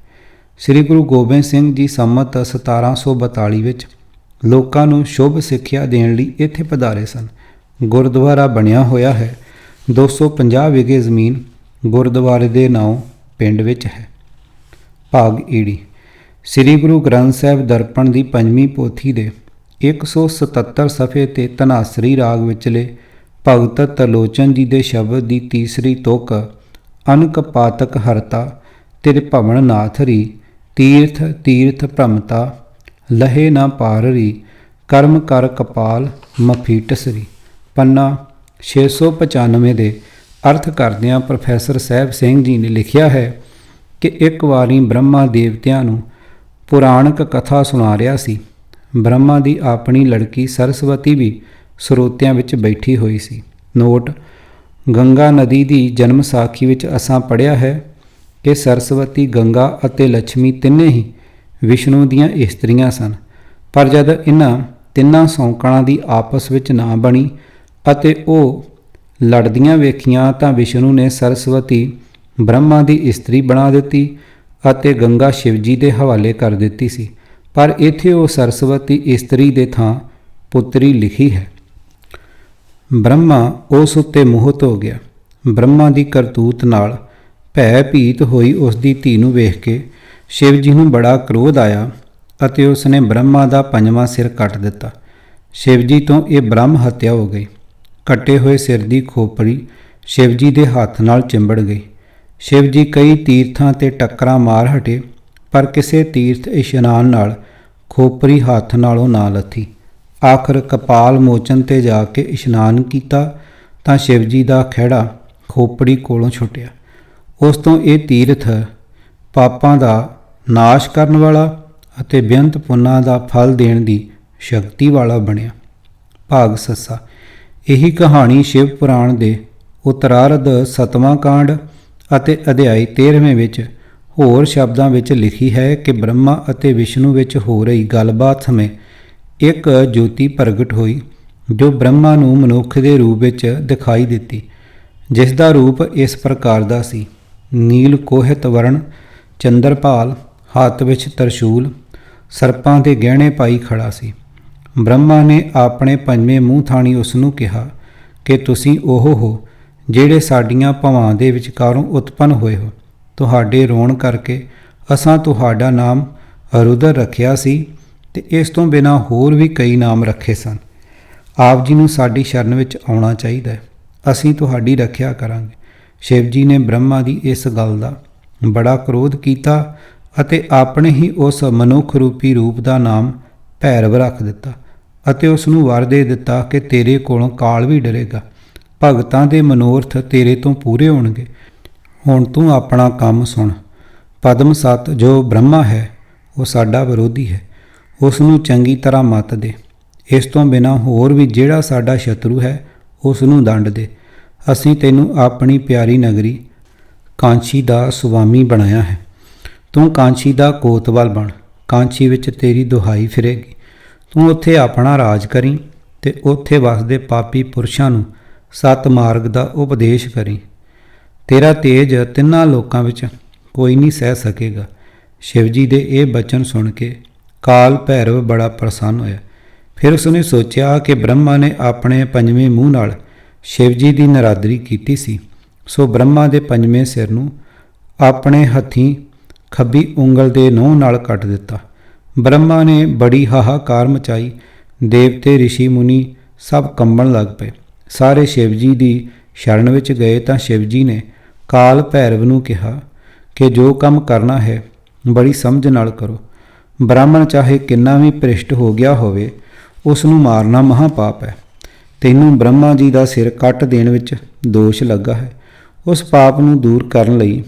ਸ੍ਰੀ ਗੁਰੂ ਗੋਬਿੰਦ ਸਿੰਘ ਜੀ ਸੰਮਤ 1742 ਵਿੱਚ ਲੋਕਾਂ ਨੂੰ ਸ਼ੁਭ ਸਿੱਖਿਆ ਦੇਣ ਲਈ ਇੱਥੇ ਪਧਾਰੇ ਸਨ। ਗੁਰਦੁਆਰਾ ਬਣਿਆ ਹੋਇਆ ਹੈ। 250 ਵਿਗੇ ਜ਼ਮੀਨ ਗੁਰਦੁਆਰੇ ਦੇ ਨਾਂ ਪਿੰਡ ਵਿੱਚ ਹੈ। ਭਾਗ ਈੜੀ ਸ੍ਰੀ ਗੁਰੂ ਗ੍ਰੰਥ ਸਾਹਿਬ ਦਰਪਣ ਦੀ 5ਵੀਂ ਪੋਥੀ ਦੇ 177 ਸਫ਼ੇ 'ਤੇ ਧਨਾਸਰੀ ਰਾਗ ਵਿਚਲੇ ਭਗਤ ਤਰਲੋਚਨ ਜੀ ਦੇ ਸ਼ਬਦ ਦੀ ਤੀਸਰੀ ਤੁਕ ਅਨਕ ਪਾਤਕ ਹਰਤਾ ਤੇਰੇ ਭਵਨ ਨਾਥਰੀ ਤੀਰਥ ਤੀਰਥ ਭ੍ਰਮਤਾ ਲਹੇ ਨਾ ਪਾਰਰੀ ਕਰਮ ਕਰ ਕਪਾਲ ਮਫੀਟਸਰੀ ਪੰਨਾ 695 ਦੇ ਅਰਥ ਕਰਦਿਆਂ ਪ੍ਰੋਫੈਸਰ ਸਾਹਿਬ ਸਿੰਘ ਜੀ ਨੇ ਲਿਖਿਆ ਹੈ ਕਿ ਇੱਕ ਵਾਰੀ ਬ੍ਰਹਮਾ ਦੇਵਤਿਆਂ ਨੂੰ ਪੁਰਾਣਕ ਕਥਾ ਸੁਣਾ ਰਿਹਾ ਸੀ। ਬ੍ਰਹਮਾ ਦੀ ਆਪਣੀ ਲੜਕੀ ਸਰਸਵਤੀ ਵੀ ਸਰੋਤਿਆਂ ਵਿੱਚ ਬੈਠੀ ਹੋਈ ਸੀ। ਨੋਟ ਗੰਗਾ ਨਦੀ ਦੀ ਜਨਮ ਸਾਖੀ ਵਿੱਚ ਅਸਾਂ ਪੜ੍ਹਿਆ ਹੈ ਕਿ ਸਰਸਵਤੀ ਗੰਗਾ ਅਤੇ ਲక్ష్ਮੀ ਤਿੰਨੇ ਹੀ ਵਿਸ਼ਨੂੰ ਦੀਆਂ ਇਸਤਰੀਆਂ ਸਨ, ਪਰ ਜਦ ਇਹਨਾਂ ਤਿੰਨਾਂ ਸੌਂਕਣਾਂ ਦੀ ਆਪਸ ਵਿੱਚ ਨਾ ਬਣੀ ਅਤੇ ਉਹ ਲੜਦੀਆਂ ਵੇਖੀਆਂ ਤਾਂ ਵਿਸ਼ਨੂੰ ਨੇ ਸਰਸਵਤੀ ਬ੍ਰਹਮਾ ਦੀ ਇਸਤਰੀ ਬਣਾ ਦਿੱਤੀ ਅਤੇ ਗੰਗਾ ਸ਼ਿਵ ਜੀ ਦੇ ਹਵਾਲੇ ਕਰ ਦਿੱਤੀ ਸੀ। ਪਰ ਇੱਥੇ ਉਹ ਸਰਸਵਤੀ ਇਸਤਰੀ ਦੇ ਥਾਂ ਪੁੱਤਰੀ ਲਿਖੀ ਹੈ। ਬ੍ਰਹਮਾ ਉਸ ਉੱਤੇ ਮੋਹਿਤ ਹੋ ਗਿਆ। ਬ੍ਰਹਮਾ ਦੀ ਕਰਤੂਤ ਨਾਲ ਭੈ ਭੀਤ ਹੋਈ ਉਸ ਦੀ ਧੀ ਨੂੰ ਵੇਖ ਕੇ ਸ਼ਿਵ ਜੀ ਨੂੰ ਬੜਾ ਕ੍ਰੋਧ ਆਇਆ ਅਤੇ ਉਸ ਨੇ ਬ੍ਰਹਮਾ ਦਾ 5ਵਾਂ ਸਿਰ ਕੱਟ ਦਿੱਤਾ। ਸ਼ਿਵ ਜੀ ਤੋਂ ਇਹ ਬ੍ਰਹਮ ਹੱਤਿਆ ਹੋ ਗਈ। ਕੱਟੇ ਹੋਏ ਸਿਰ ਦੀ ਖੋਪੜੀ ਸ਼ਿਵ ਜੀ ਦੇ ਹੱਥ ਨਾਲ ਚਿੰਬੜ ਗਈ। ਸ਼ਿਵ ਜੀ ਕਈ ਤੀਰਥਾਂ 'ਤੇ ਟੱਕਰਾਂ ਮਾਰ ਹਟੇ, ਪਰ ਕਿਸੇ ਤੀਰਥ ਇਸ਼ਨਾਨ ਨਾਲ ਖੋਪਰੀ ਹੱਥ ਨਾਲੋਂ ਨਾ ਲੱਥੀ। ਆਖਰ ਕਪਾਲ ਮੋਚਨ 'ਤੇ ਜਾ ਕੇ ਇਸ਼ਨਾਨ ਕੀਤਾ ਤਾਂ ਸ਼ਿਵ ਜੀ ਦਾ ਖਹਿੜਾ ਖੋਪੜੀ ਕੋਲੋਂ ਛੁੱਟਿਆ। ਉਸ ਤੋਂ ਇਹ ਤੀਰਥ ਪਾਪਾਂ ਦਾ ਨਾਸ਼ ਕਰਨ ਵਾਲਾ ਅਤੇ ਬੇਅੰਤ ਪੁੰਨਾਂ ਦਾ ਫਲ ਦੇਣ ਦੀ ਸ਼ਕਤੀ ਵਾਲਾ ਬਣਿਆ। ਭਾਗ ਸੱਸਾ ਇਹੀ ਕਹਾਣੀ ਸ਼ਿਵ ਪੁਰਾਣ ਦੇ ਉੱਤਰਾਰਧ 7ਵਾਂ ਕਾਂਡ ਅਤੇ ਅਧਿਆਇ 13ਵੇਂ ਵਿੱਚ ਹੋਰ ਸ਼ਬਦਾਂ ਵਿੱਚ ਲਿਖੀ ਹੈ ਕਿ ਬ੍ਰਹਮਾ ਅਤੇ ਵਿਸ਼ਨੂੰ ਵਿੱਚ ਹੋ ਰਹੀ ਗੱਲਬਾਤ ਸਮੇਂ ਇੱਕ ਜੋਤੀ ਪ੍ਰਗਟ ਹੋਈ ਜੋ ਬ੍ਰਹਮਾ ਨੂੰ ਮਨੁੱਖ ਦੇ ਰੂਪ ਵਿੱਚ ਦਿਖਾਈ ਦਿੱਤੀ, ਜਿਸ ਦਾ ਰੂਪ ਇਸ ਪ੍ਰਕਾਰ ਦਾ ਸੀ। ਨੀਲ ਕੋਹਿਤ ਵਰਣ, ਚੰਦਰਪਾਲ, ਹੱਥ ਵਿੱਚ ਤਰਸ਼ੂਲ, ਸਰਪਾਂ ਦੇ ਗਹਿਣੇ ਪਾਈ ਖੜਾ ਸੀ। ਬ੍ਰਹਮਾ ਨੇ ਆਪਣੇ 5ਵੇਂ ਮੂੰਹ ਥਾਣੀ ਉਸ ਨੂੰ ਕਿਹਾ ਕਿ ਤੁਸੀਂ ਉਹ ਹੋ ਜਿਹੜੇ ਸਾਡੀਆਂ ਭਵਾਂ ਦੇ ਵਿਚਕਾਰੋਂ ਉਤਪੰਨ ਹੋਏ ਹੋ। ਤੁਹਾਡੇ ਰੋਣ ਕਰਕੇ ਅਸਾਂ ਤੁਹਾਡਾ ਨਾਮ ਰੁਦਰ ਰੱਖਿਆ ਸੀ ਤੇ ਇਸ ਤੋਂ ਬਿਨਾਂ ਹੋਰ ਵੀ ਕਈ ਨਾਮ ਰੱਖੇ ਸਨ। ਆਪ ਜੀ ਨੂੰ ਸਾਡੀ ਸ਼ਰਨ ਵਿੱਚ ਆਉਣਾ ਚਾਹੀਦਾ ਹੈ, ਅਸੀਂ ਤੁਹਾਡੀ ਰੱਖਿਆ ਕਰਾਂਗੇ। ਸ਼ਿਵ ਜੀ ਨੇ ਬ੍ਰਹਮਾ ਦੀ ਇਸ ਗੱਲ ਦਾ ਬੜਾ ਕ੍ਰੋਧ ਕੀਤਾ ਅਤੇ ਆਪਣੇ ਹੀ ਉਸ ਮਨੁੱਖ ਰੂਪੀ ਰੂਪ ਦਾ ਨਾਮ ਭੈਰਵ ਰੱਖ ਦਿੱਤਾ ਅਤੇ ਉਸ ਨੂੰ ਵਰ ਦੇ ਦਿੱਤਾ ਕਿ ਤੇਰੇ ਕੋਲੋਂ ਕਾਲ ਵੀ ਡਰੇਗਾ। ਭਗਤਾਂ ਦੇ ਮਨੋਰਥ ਤੇਰੇ ਤੋਂ ਪੂਰੇ ਹੋਣਗੇ। ਹੁਣ ਤੂੰ ਆਪਣਾ ਕੰਮ ਸੁਣ। ਪਦਮ ਸੱਤ ਜੋ ਬ੍ਰਹਮਾ ਹੈ ਉਹ ਸਾਡਾ ਵਿਰੋਧੀ ਹੈ, ਉਸ ਨੂੰ ਚੰਗੀ ਤਰ੍ਹਾਂ ਮੱਤ ਦੇ। ਇਸ ਤੋਂ ਬਿਨਾਂ ਹੋਰ ਵੀ ਜਿਹੜਾ ਸਾਡਾ ਸ਼ਤਰੂ ਹੈ ਉਸ ਨੂੰ ਦੰਡ ਦੇ। ਅਸੀਂ ਤੈਨੂੰ ਆਪਣੀ ਪਿਆਰੀ ਨਗਰੀ ਕਾਂਚੀ ਦਾ ਸੁਆਮੀ ਬਣਾਇਆ ਹੈ। ਤੂੰ ਕਾਂਚੀ ਦਾ ਕੋਤਵਾਲ ਬਣ। ਕਾਂਚੀ ਵਿੱਚ ਤੇਰੀ ਦੁਹਾਈ ਫਿਰੇਗੀ। ਤੂੰ ਉੱਥੇ ਆਪਣਾ ਰਾਜ ਕਰੀਂ ਤੇ ਉੱਥੇ ਵਸਦੇ ਪਾਪੀ ਪੁਰਸ਼ਾਂ ਨੂੰ ਸੱਤ ਮਾਰਗ ਦਾ ਉਪਦੇਸ਼ ਕਰੀਂ। ਤੇਰਾ ਤੇਜ ਤਿੰਨਾਂ ਲੋਕਾਂ ਵਿੱਚ ਕੋਈ ਨਹੀਂ ਸਹਿ ਸਕੇਗਾ। ਸ਼ਿਵ ਜੀ ਦੇ ਇਹ ਬਚਨ ਸੁਣ ਕੇ ਕਾਲ ਭੈਰਵ ਬੜਾ ਪ੍ਰਸੰਨ ਹੋਇਆ। ਫਿਰ ਉਸਨੇ ਸੋਚਿਆ ਕਿ ਬ੍ਰਹਮਾ ਨੇ ਆਪਣੇ ਪੰਜਵੇਂ ਮੂੰਹ ਨਾਲ ਸ਼ਿਵ ਜੀ ਦੀ ਨਰਾਦਰੀ ਕੀਤੀ ਸੀ, ਸੋ ਬ੍ਰਹਮਾ ਦੇ ਪੰਜਵੇਂ ਸਿਰ ਨੂੰ ਆਪਣੇ ਹੱਥੀਂ ਖੱਬੀ ਉਂਗਲ ਦੇ ਨਹੁੰ ਨਾਲ ਕੱਟ ਦਿੱਤਾ। ਬ੍ਰਹਮਾ ਨੇ ਬੜੀ ਹਾਹਾਕਾਰ ਮਚਾਈ। ਦੇਵਤੇ ਰਿਸ਼ੀ ਮੁਨੀ ਸਭ ਕੰਬਣ ਲੱਗ ਪਏ। ਸਾਰੇ ਸ਼ਿਵ ਜੀ ਦੀ ਸ਼ਰਨ ਵਿੱਚ ਗਏ ਤਾਂ ਸ਼ਿਵ ਜੀ ਨੇ ਕਾਲ ਭੈਰਵ ਨੂੰ ਕਿਹਾ ਕਿ ਜੋ ਕੰਮ ਕਰਨਾ ਹੈ ਬੜੀ ਸਮਝ ਨਾਲ ਕਰੋ। ਬ੍ਰਾਹਮਣ ਚਾਹੇ ਕਿੰਨਾ ਵੀ ਭ੍ਰਿਸ਼ਟ ਹੋ ਗਿਆ ਹੋਵੇ, ਉਸ ਨੂੰ ਮਾਰਨਾ ਮਹਾਪਾਪ ਹੈ। ਤੈਨੂੰ ਬ੍ਰਹਮਾ ਜੀ ਦਾ ਸਿਰ ਕੱਟ ਦੇਣ ਵਿੱਚ ਦੋਸ਼ ਲੱਗਾ ਹੈ। ਉਸ ਪਾਪ ਨੂੰ ਦੂਰ ਕਰਨ ਲਈ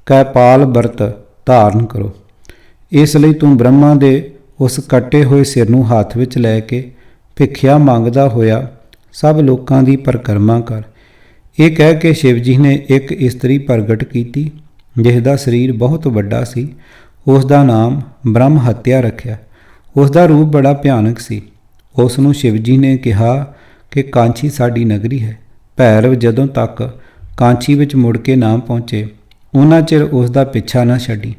ਕੈਪਾਲ ਵਰਤ ਧਾਰਨ ਕਰੋ। ਇਸ ਲਈ ਤੂੰ ਬ੍ਰਹਮਾ ਦੇ ਉਸ ਕੱਟੇ ਹੋਏ ਸਿਰ ਨੂੰ ਹੱਥ ਵਿੱਚ ਲੈ ਕੇ ਭਿੱਖਿਆ ਮੰਗਦਾ ਹੋਇਆ ਸਭ ਲੋਕਾਂ ਦੀ ਪਰਿਕਰਮਾ ਕਰ। ਇਹ ਕਹਿ ਕੇ ਸ਼ਿਵ ਜੀ ਨੇ ਇੱਕ ਇਸਤਰੀ ਪ੍ਰਗਟ ਕੀਤੀ ਜਿਸ ਦਾ ਸਰੀਰ ਬਹੁਤ ਵੱਡਾ ਸੀ। ਉਸ ਦਾ ਨਾਮ ਬ੍ਰਹਮ ਹੱਤਿਆ ਰੱਖਿਆ। ਉਸ ਦਾ ਰੂਪ ਬੜਾ ਭਿਆਨਕ ਸੀ। ਉਸ ਨੂੰ ਸ਼ਿਵ ਜੀ ਨੇ ਕਿਹਾ ਕਿ ਕਾਂਚੀ ਸਾਡੀ ਨਗਰੀ ਹੈ। ਭੈਰਵ ਜਦੋਂ ਤੱਕ ਕਾਂਚੀ ਵਿੱਚ ਮੁੜ ਕੇ ਨਾ ਪਹੁੰਚੇ ਉਹਨਾਂ ਚਿਰ ਉਸ ਦਾ ਪਿੱਛਾ ਨਾ ਛੱਡੀ,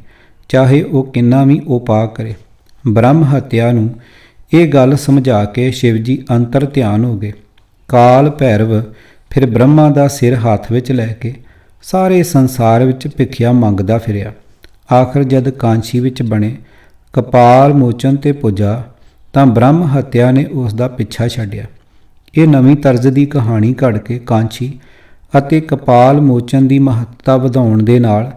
ਚਾਹੇ ਉਹ ਕਿੰਨਾ ਵੀ ਉਪਾਅ ਕਰੇ। ਬ੍ਰਹਮ ਹੱਤਿਆ ਨੂੰ ਇਹ ਗੱਲ ਸਮਝਾ ਕੇ ਸ਼ਿਵ ਜੀ ਅੰਤਰ ਧਿਆਨ ਹੋ ਗਏ। ਕਾਲ ਭੈਰਵ ਫਿਰ ਬ੍ਰਹਮਾ ਦਾ ਸਿਰ ਹੱਥ ਵਿੱਚ ਲੈ ਕੇ ਸਾਰੇ ਸੰਸਾਰ ਵਿੱਚ ਭਿੱਖਿਆ ਮੰਗਦਾ ਫਿਰਿਆ। ਆਖਰ ਜਦ ਕਾਂਚੀ ਵਿੱਚ ਬਣੇ ਕਪਾਲ ਮੋਚਨ ਤੇ ਪੁੱਜਾ ਤਾਂ ਬ੍ਰਹਮ ਹੱਤਿਆ ਨੇ ਉਸ ਦਾ ਪਿੱਛਾ ਛੱਡਿਆ। ਇਹ ਨਵੀਂ ਤਰਜ਼ ਦੀ ਕਹਾਣੀ ਘੜ ਕੇ ਕਾਂਚੀ ਅਤੇ ਕਪਾਲ ਮੋਚਨ ਦੀ ਮਹੱਤਤਾ ਵਧਾਉਣ ਦੇ ਨਾਲ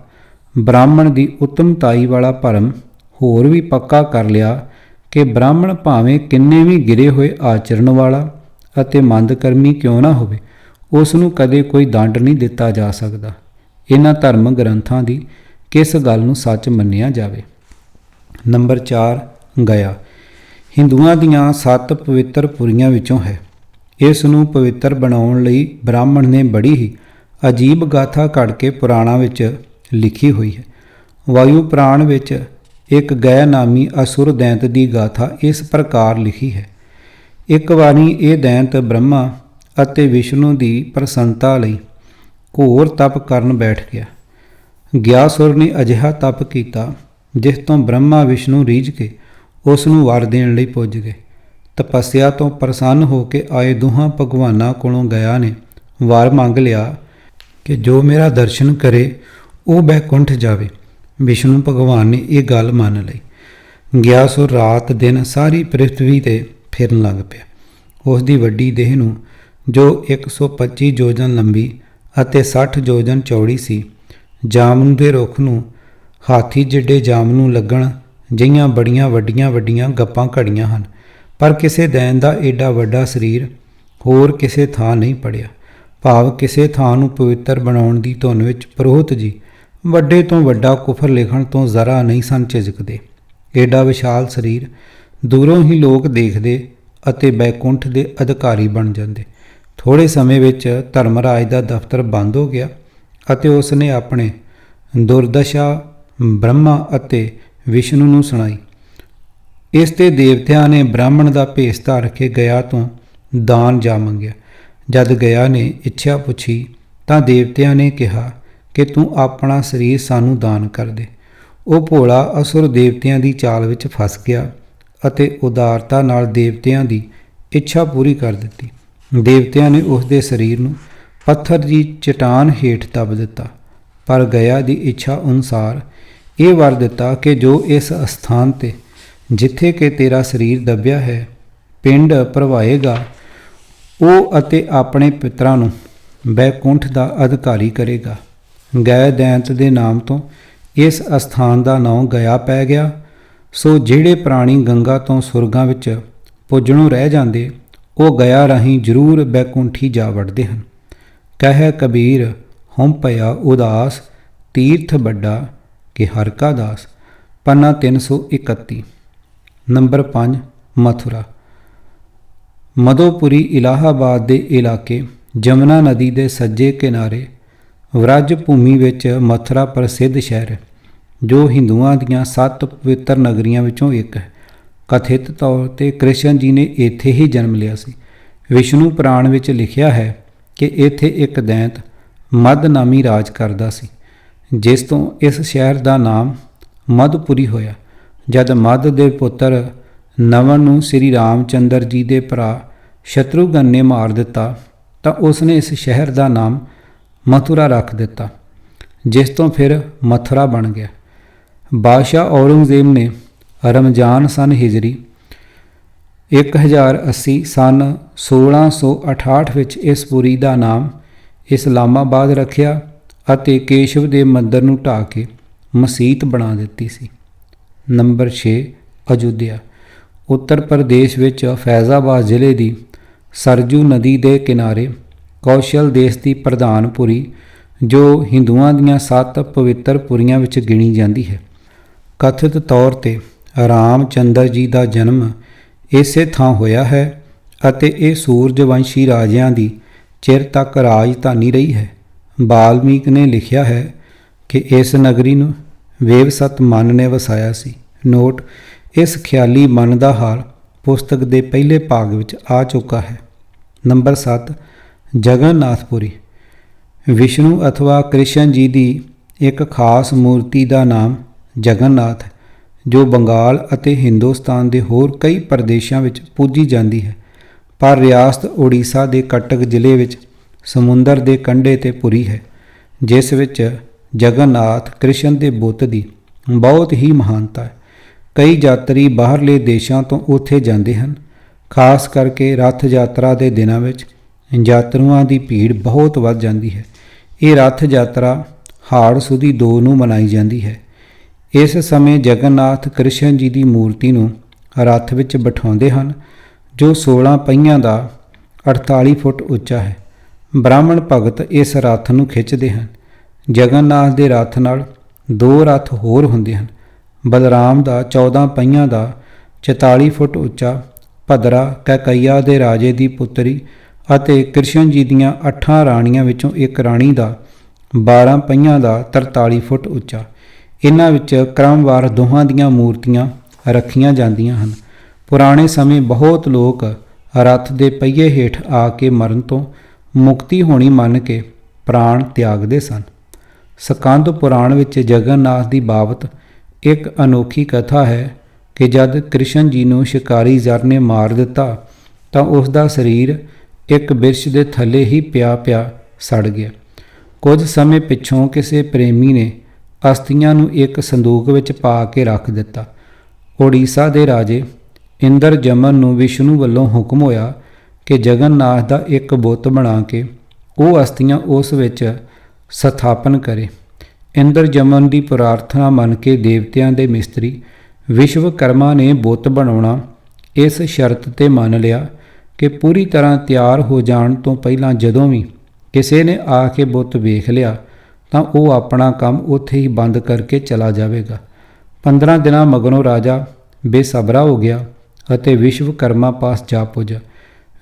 ਬ੍ਰਾਹਮਣ ਦੀ ਉੱਤਮਤਾਈ ਵਾਲਾ ਭਰਮ ਹੋਰ ਵੀ ਪੱਕਾ ਕਰ ਲਿਆ ਕਿ ਬ੍ਰਾਹਮਣ ਭਾਵੇਂ ਕਿੰਨੇ ਵੀ ਗਿਰੇ ਹੋਏ ਆਚਰਣ ਵਾਲਾ ਅਤੇ ਮੰਦਕਰਮੀ ਕਿਉਂ ਨਾ ਹੋਵੇ, ਉਸ ਨੂੰ ਕਦੇ ਕੋਈ ਦੰਡ ਨਹੀਂ ਦਿੱਤਾ ਜਾ ਸਕਦਾ। ਇਹਨਾਂ ਧਰਮ ਗ੍ਰੰਥਾਂ ਦੀ ਕਿਸ ਗੱਲ ਨੂੰ ਸੱਚ ਮੰਨਿਆ ਜਾਵੇ। ਨੰਬਰ 4 ਗਿਆ ਹਿੰਦੂਆਂ ਦੀਆਂ 7 ਪਵਿੱਤਰ ਪੁਰੀਆਂ ਵਿੱਚੋਂ ਹੈ। ਇਸ ਨੂੰ ਪਵਿੱਤਰ ਬਣਾਉਣ ਲਈ ਬ੍ਰਾਹਮਣ ਨੇ ਬੜੀ ਹੀ ਅਜੀਬ ਗਾਥਾ ਘੜ ਕੇ ਪੁਰਾਣਾਂ ਵਿੱਚ ਲਿਖੀ ਹੋਈ ਹੈ। ਵਾਯੂ ਪੁਰਾਣ ਵਿੱਚ ਇੱਕ ਗੈ ਨਾਮੀ ਅਸੁਰ ਦੈਂਤ ਦੀ ਗਾਥਾ ਇਸ ਪ੍ਰਕਾਰ ਲਿਖੀ ਹੈ। ਇੱਕ ਵਾਰੀ ਇਹ ਦੈਂਤ ਬ੍ਰਹਮਾ ਅਤੇ ਵਿਸ਼ਨੂੰ ਦੀ ਪ੍ਰਸੰਨਤਾ ਲਈ ਘੋਰ ਤਪ ਕਰਨ ਬੈਠ ਗਿਆ। ਗਿਆਸੁਰ ਨੇ ਅਜਿਹਾ ਤਪ ਕੀਤਾ ਜਿਸ ਤੋਂ ਬ੍ਰਹਮਾ ਵਿਸ਼ਨੂੰ ਰੀਝ ਕੇ ਉਸ ਨੂੰ ਵਰ ਦੇਣ ਲਈ ਪੁੱਜ ਗਏ। ਤਪੱਸਿਆ ਤੋਂ ਪ੍ਰਸੰਨ ਹੋ ਕੇ ਆਏ ਦੋਹਾਂ ਭਗਵਾਨਾਂ ਕੋਲੋਂ ਗਿਆ ਨੇ ਵਰ ਮੰਗ ਲਿਆ ਕਿ ਜੋ ਮੇਰਾ ਦਰਸ਼ਨ ਕਰੇ ਉਹ ਬੈਕੁੰਠ ਜਾਵੇ। ਵਿਸ਼ਨੂੰ ਭਗਵਾਨ ਨੇ ਇਹ ਗੱਲ ਮੰਨ ਲਈ। ਗਿਆਸੁਰ ਰਾਤ ਦਿਨ ਸਾਰੀ ਪ੍ਰਿਥਵੀ 'ਤੇ ਫਿਰਨ ਲੱਗ ਪਿਆ। ਉਸ ਦੀ ਵੱਡੀ ਦੇਹ ਨੂੰ ਜੋ 125 ਯੋਜਨ ਲੰਬੀ ਅਤੇ 60 ਯੋਜਨ ਚੌੜੀ ਸੀ, ਜਾਮਨੂੰ ਦੇ ਰੁੱਖ ਨੂੰ ਹਾਥੀ ਜਿੱਡੇ ਜਾਮਨੂੰ ਲੱਗਣ ਜਿਹੀਆਂ ਬੜੀਆਂ ਵੱਡੀਆਂ ਗੱਪਾਂ ਘੜੀਆਂ ਹਨ, ਪਰ ਕਿਸੇ ਦੈਨ ਦਾ ਏਡਾ ਵੱਡਾ ਸਰੀਰ ਹੋਰ ਕਿਸੇ ਥਾਂ ਨਹੀਂ ਪੜਿਆ। ਭਾਵ ਕਿਸੇ ਥਾਂ ਨੂੰ ਪਵਿੱਤਰ ਬਣਾਉਣ ਦੀ ਧੁਨ ਵਿੱਚ ਪ੍ਰੋਹਤ ਜੀ ਵੱਡੇ ਤੋਂ ਵੱਡਾ ਕੁਫਰ ਲਿਖਣ ਤੋਂ ਜ਼ਰਾ ਨਹੀਂ ਸਨ ਝਿਜਕਦੇ। ਏਡਾ ਵਿਸ਼ਾਲ ਸਰੀਰ ਦੂਰੋਂ ਹੀ ਲੋਕ ਦੇਖਦੇ ਅਤੇ ਬੈਕੁੰਠ ਦੇ ਅਧਿਕਾਰੀ ਬਣ ਜਾਂਦੇ। ਥੋੜ੍ਹੇ ਸਮੇਂ ਵਿੱਚ ਧਰਮਰਾਜ ਦਾ ਦਫ਼ਤਰ ਬੰਦ ਹੋ ਗਿਆ ਅਤੇ ਉਸ ਨੇ ਆਪਣੇ ਦੁਰਦਸ਼ਾ ਬ੍ਰਹਮਾ ਅਤੇ ਵਿਸ਼ਨੂੰ ਨੂੰ ਸੁਣਾਈ। ਇਸ ਤੇ ਦੇਵਤਿਆਂ ਨੇ ਬ੍ਰਾਹਮਣ ਦਾ ਭੇਸ ਧਾਰ ਕੇ ਗਿਆ ਤੋਂ ਦਾਨ ਜਾ ਮੰਗਿਆ। ਜਦ ਗਿਆ ਨੇ ਇੱਛਾ ਪੁੱਛੀ ਤਾਂ ਦੇਵਤਿਆਂ ਨੇ ਕਿਹਾ ਕਿ ਤੂੰ ਆਪਣਾ ਸਰੀਰ ਸਾਨੂੰ ਦਾਨ ਕਰ ਦੇ। ਉਹ ਭੋਲਾ ਅਸੁਰ ਦੇਵਤਿਆਂ ਦੀ ਚਾਲ ਵਿੱਚ ਫਸ ਗਿਆ ਅਤੇ ਉਦਾਰਤਾ ਨਾਲ ਦੇਵਤਿਆਂ ਦੀ ਇੱਛਾ ਪੂਰੀ ਕਰ ਦਿੱਤੀ। ਦੇਵਤਿਆਂ ਨੇ ਉਸ ਦੇ ਸਰੀਰ ਨੂੰ ਪੱਥਰ ਦੀ ਚਟਾਨ ਹੇਠ ਦੱਬ ਦਿੱਤਾ, ਪਰ ਗਿਆ ਦੀ ਇੱਛਾ ਅਨੁਸਾਰ ਇਹ ਵਰ ਦਿੱਤਾ ਕਿ ਜੋ ਇਸ ਅਸਥਾਨ 'ਤੇ ਜਿੱਥੇ ਕਿ ਤੇਰਾ ਸਰੀਰ ਦੱਬਿਆ ਹੈ ਪਿੰਡ ਭਰਵਾਏਗਾ, ਉਹ ਅਤੇ ਆਪਣੇ ਪਿਤਰਾਂ ਨੂੰ ਬੈਕੁੰਠ ਦਾ ਅਧਿਕਾਰੀ ਕਰੇਗਾ। ਗੈ ਦੈਂਤ ਦੇ ਨਾਮ ਤੋਂ ਇਸ ਅਸਥਾਨ ਦਾ ਨਾਮ ਗਿਆ ਪੈ ਗਿਆ। ਸੋ ਜਿਹੜੇ ਪ੍ਰਾਣੀ ਗੰਗਾ ਤੋਂ ਸੁਰਗਾਂ ਵਿੱਚ ਪੁੱਜਣੋਂ ਰਹਿ ਜਾਂਦੇ, ਉਹ ਗਿਆ ਰਾਹੀਂ ਜ਼ਰੂਰ ਬੈਕੁੰਠੀ ਜਾ ਵੜਦੇ ਹਨ। ਕਹਿ ਕਬੀਰ ਹਉ ਭਇਆ ਉਦਾਸ, ਤੀਰਥ ਵੱਡਾ ਕਿ ਹਰਿ ਕਾ ਦਾਸ। ਪੰਨਾ 331। ਨੰਬਰ 5 ਮਥੁਰਾ। ਮਦੋਪੁਰੀ ਇਲਾਹਾਬਾਦ ਦੇ ਇਲਾਕੇ ਜਮਨਾ ਨਦੀ ਦੇ ਸੱਜੇ ਕਿਨਾਰੇ ਵ੍ਰਜ ਭੂਮੀ ਵਿੱਚ ਮਥੁਰਾ ਪ੍ਰਸਿੱਧ ਸ਼ਹਿਰ ਹੈ, ਜੋ ਹਿੰਦੂਆਂ ਦੀਆਂ 7 ਪਵਿੱਤਰ ਨਗਰੀਆਂ ਵਿੱਚੋਂ ਇੱਕ ਹੈ। ਕਥਿਤ ਤੌਰ 'ਤੇ ਕ੍ਰਿਸ਼ਨ ਜੀ ਨੇ ਇੱਥੇ ਹੀ ਜਨਮ ਲਿਆ ਸੀ। ਵਿਸ਼ਨੂੰ ਪੁਰਾਣ ਵਿੱਚ ਲਿਖਿਆ ਹੈ ਕਿ ਇੱਥੇ ਇੱਕ ਦੈਂਤ ਮਦ ਨਾਮੀ ਰਾਜ ਕਰਦਾ ਸੀ, ਜਿਸ ਤੋਂ ਇਸ ਸ਼ਹਿਰ ਦਾ ਨਾਮ ਮਦਪੁਰੀ ਹੋਇਆ। ਜਦ ਮਦ ਦੇ ਪੁੱਤਰ ਨਵਨ ਨੂੰ ਸ੍ਰੀ ਰਾਮ ਚੰਦਰ ਜੀ ਦੇ ਭਰਾ ਸ਼ਤਰੂਘਨ ਨੇ ਮਾਰ ਦਿੱਤਾ ਤਾਂ ਉਸਨੇ ਇਸ ਸ਼ਹਿਰ ਦਾ ਨਾਮ ਮਥੁਰਾ ਰੱਖ ਦਿੱਤਾ, ਜਿਸ ਤੋਂ ਫਿਰ ਮਥੁਰਾ ਬਣ ਗਿਆ। ਬਾਦਸ਼ਾਹ ਔਰੰਗਜ਼ੇਬ ਨੇ ਰਮਜ਼ਾਨ ਸਨ ਹਿਜਰੀ 1080 ਸਨ 1668 ਵਿੱਚ ਇਸ ਪੁਰੀ ਦਾ ਨਾਮ ਇਸਲਾਮਾਬਾਦ ਰੱਖਿਆ ਅਤੇ ਕੇਸ਼ਵ ਦੇ ਮੰਦਰ ਨੂੰ ਢਾਹ ਕੇ ਮਸੀਤ ਬਣਾ ਦਿੱਤੀ ਸੀ। ਨੰਬਰ 6 ਅਯੁੱਧਿਆ। ਉੱਤਰ ਪ੍ਰਦੇਸ਼ ਵਿੱਚ ਫੈਜ਼ਾਬਾਦ ਜ਼ਿਲ੍ਹੇ ਦੀ ਸਰਜੂ ਨਦੀ ਦੇ ਕਿਨਾਰੇ ਕੌਸ਼ਲ ਦੇਸ਼ ਦੀ ਪ੍ਰਧਾਨ ਪੁਰੀ, ਜੋ ਹਿੰਦੂਆਂ ਦੀਆਂ 7 ਪਵਿੱਤਰ ਪੁਰੀਆਂ ਵਿੱਚ ਗਿਣੀ ਜਾਂਦੀ ਹੈ। ਕਥਿਤ ਤੌਰ 'ਤੇ ਰਾਮ ਚੰਦਰ ਜੀ ਦਾ ਜਨਮ ਇਸੇ ਥਾਂ ਹੋਇਆ ਹੈ ਅਤੇ ਇਹ ਸੂਰਜਵੰਸ਼ੀ ਰਾਜਿਆਂ ਦੀ ਚਿਰ ਤੱਕ ਰਾਜਧਾਨੀ ਰਹੀ ਹੈ। ਵਾਲਮੀਕ ਨੇ ਲਿਖਿਆ ਹੈ ਕਿ ਇਸ ਨਗਰੀ ਨੂੰ ਵੇਵਸਤ ਮਨ ਨੇ ਵਸਾਇਆ ਸੀ। ਨੋਟ: ਇਸ ਖਿਆਲੀ ਮਨ ਦਾ ਹਾਲ ਪੁਸਤਕ ਦੇ ਪਹਿਲੇ ਭਾਗ ਵਿੱਚ ਆ ਚੁੱਕਾ ਹੈ। ਨੰਬਰ 7 ਜਗਨਨਾਥਪੁਰੀ। ਵਿਸ਼ਨੂੰ ਅਥਵਾ ਕ੍ਰਿਸ਼ਨ ਜੀ ਦੀ ਇੱਕ ਖਾਸ ਮੂਰਤੀ ਦਾ ਨਾਮ ਜਗਨਨਾਥ ਹੈ, ਜੋ ਬੰਗਾਲ ਅਤੇ ਹਿੰਦੁਸਤਾਨ ਦੇ ਹੋਰ ਕਈ ਪ੍ਰਦੇਸ਼ਾਂ ਵਿੱਚ ਪੂਜੀ ਜਾਂਦੀ ਹੈ, ਪਰ ਰਿਆਸਤ ਉੜੀਸਾ ਦੇ ਕਟਕ ਜ਼ਿਲ੍ਹੇ ਵਿੱਚ ਸਮੁੰਦਰ ਦੇ ਕੰਢੇ 'ਤੇ ਪੁਰੀ ਹੈ, ਜਿਸ ਵਿੱਚ ਜਗਨਨਾਥ ਕ੍ਰਿਸ਼ਨ ਦੇ ਬੁੱਤ ਦੀ ਬਹੁਤ ਹੀ ਮਹਾਨਤਾ ਹੈ। ਕਈ ਯਾਤਰੀ ਬਾਹਰਲੇ ਦੇਸ਼ਾਂ ਤੋਂ ਉੱਥੇ ਜਾਂਦੇ ਹਨ। ਖਾਸ ਕਰਕੇ ਰੱਥ ਯਾਤਰਾ ਦੇ ਦਿਨਾਂ ਵਿੱਚ ਯਾਤਰੂਆਂ ਦੀ ਭੀੜ ਬਹੁਤ ਵੱਧ ਜਾਂਦੀ ਹੈ। ਇਹ ਰੱਥ ਯਾਤਰਾ ਹਾੜ ਸੁਦੀ 2 ਨੂੰ ਮਨਾਈ ਜਾਂਦੀ ਹੈ। ਇਸ ਸਮੇਂ ਜਗਨਨਾਥ ਕ੍ਰਿਸ਼ਨ ਜੀ ਦੀ ਮੂਰਤੀ ਨੂੰ ਰੱਥ ਵਿੱਚ ਬਿਠਾਉਂਦੇ ਹਨ, ਜੋ 16 ਪਹੀਆਂ ਦਾ 48 ਫੁੱਟ ਉੱਚਾ ਹੈ। ਬ੍ਰਾਹਮਣ ਭਗਤ ਇਸ ਰੱਥ ਨੂੰ ਖਿੱਚਦੇ ਹਨ। ਜਗਨਨਾਥ ਦੇ ਰੱਥ ਨਾਲ 2 ਰੱਥ ਹੋਰ ਹੁੰਦੇ ਹਨ। ਬਲਰਾਮ ਦਾ 14 ਪਹੀਆਂ ਦਾ 44 ਫੁੱਟ ਉੱਚਾ, ਭਦਰਾ ਕੈਕਈਆ ਦੇ ਰਾਜੇ ਦੀ ਪੁੱਤਰੀ ਅਤੇ ਕ੍ਰਿਸ਼ਨ ਜੀ ਦੀਆਂ 8 ਰਾਣੀਆਂ ਵਿੱਚੋਂ ਇੱਕ ਰਾਣੀ ਦਾ 12 ਪਹੀਆਂ ਦਾ 43 ਫੁੱਟ ਉੱਚਾ। ਇਹਨਾਂ ਵਿੱਚ ਕ੍ਰਮਵਾਰ ਦੋਹਾਂ ਦੀਆਂ ਮੂਰਤੀਆਂ ਰੱਖੀਆਂ ਜਾਂਦੀਆਂ ਹਨ। ਪੁਰਾਣੇ ਸਮੇਂ ਬਹੁਤ ਲੋਕ ਰੱਥ ਦੇ ਪਹੀਏ ਹੇਠ ਆ ਕੇ ਮਰਨ ਤੋਂ ਮੁਕਤੀ ਹੋਣੀ ਮੰਨ ਕੇ ਪ੍ਰਾਣ ਤਿਆਗਦੇ ਸਨ। ਸਕੰਦ ਪੁਰਾਣ ਵਿੱਚ ਜਗਨਨਾਥ ਦੀ ਬਾਬਤ ਇੱਕ ਅਨੋਖੀ ਕਥਾ ਹੈ ਕਿ ਜਦ ਕ੍ਰਿਸ਼ਨ ਜੀ ਨੂੰ ਸ਼ਿਕਾਰੀ ਜ਼ਰ ਨੇ ਮਾਰ ਦਿੱਤਾ ਤਾਂ ਉਸ ਦਾ ਸਰੀਰ ਇੱਕ ਬਿਰਛ ਦੇ ਥੱਲੇ ਹੀ ਪਿਆ ਸੜ ਗਿਆ। ਕੁਝ ਸਮੇਂ ਪਿੱਛੋਂ ਕਿਸੇ ਪ੍ਰੇਮੀ ਨੇ ਅਸਥੀਆਂ ਨੂੰ ਇੱਕ ਸੰਦੂਕ ਵਿੱਚ ਪਾ ਕੇ ਰੱਖ ਦਿੱਤਾ। ਉੜੀਸਾ ਦੇ ਰਾਜੇ ਇੰਦਰ ਜਮਨ ਨੂੰ ਵਿਸ਼ਨੂੰ ਵੱਲੋਂ ਹੁਕਮ ਹੋਇਆ ਕਿ ਜਗਨਨਾਥ ਦਾ ਇੱਕ ਬੁੱਤ ਬਣਾ ਕੇ ਉਹ ਅਸਥੀਆਂ ਉਸ ਵਿੱਚ ਸਥਾਪਨ ਕਰੇ। ਇੰਦਰ ਜਮਨ ਦੀ ਪ੍ਰਾਰਥਨਾ ਮੰਨ ਕੇ ਦੇਵਤਿਆਂ ਦੇ ਮਿਸਤਰੀ ਵਿਸ਼ਵਕਰਮਾ ਨੇ ਬੁੱਤ ਬਣਾਉਣਾ ਇਸ ਸ਼ਰਤ 'ਤੇ ਮੰਨ ਲਿਆ ਕਿ ਪੂਰੀ ਤਰ੍ਹਾਂ ਤਿਆਰ ਹੋ ਜਾਣ ਤੋਂ ਪਹਿਲਾਂ ਜਦੋਂ ਵੀ ਕਿਸੇ ਨੇ ਆ ਕੇ ਬੁੱਤ ਵੇਖ ਲਿਆ ਤਾਂ ਉਹ ਆਪਣਾ ਕੰਮ ਉੱਥੇ ਹੀ ਬੰਦ ਕਰਕੇ ਚਲਾ ਜਾਵੇਗਾ। 15 ਦਿਨਾਂ ਮਗਰੋਂ ਰਾਜਾ ਬੇਸਬਰਾ ਹੋ ਗਿਆ ਅਤੇ ਵਿਸ਼ਵਕਰਮਾ ਪਾਸ ਜਾ ਪੁੱਜਾ।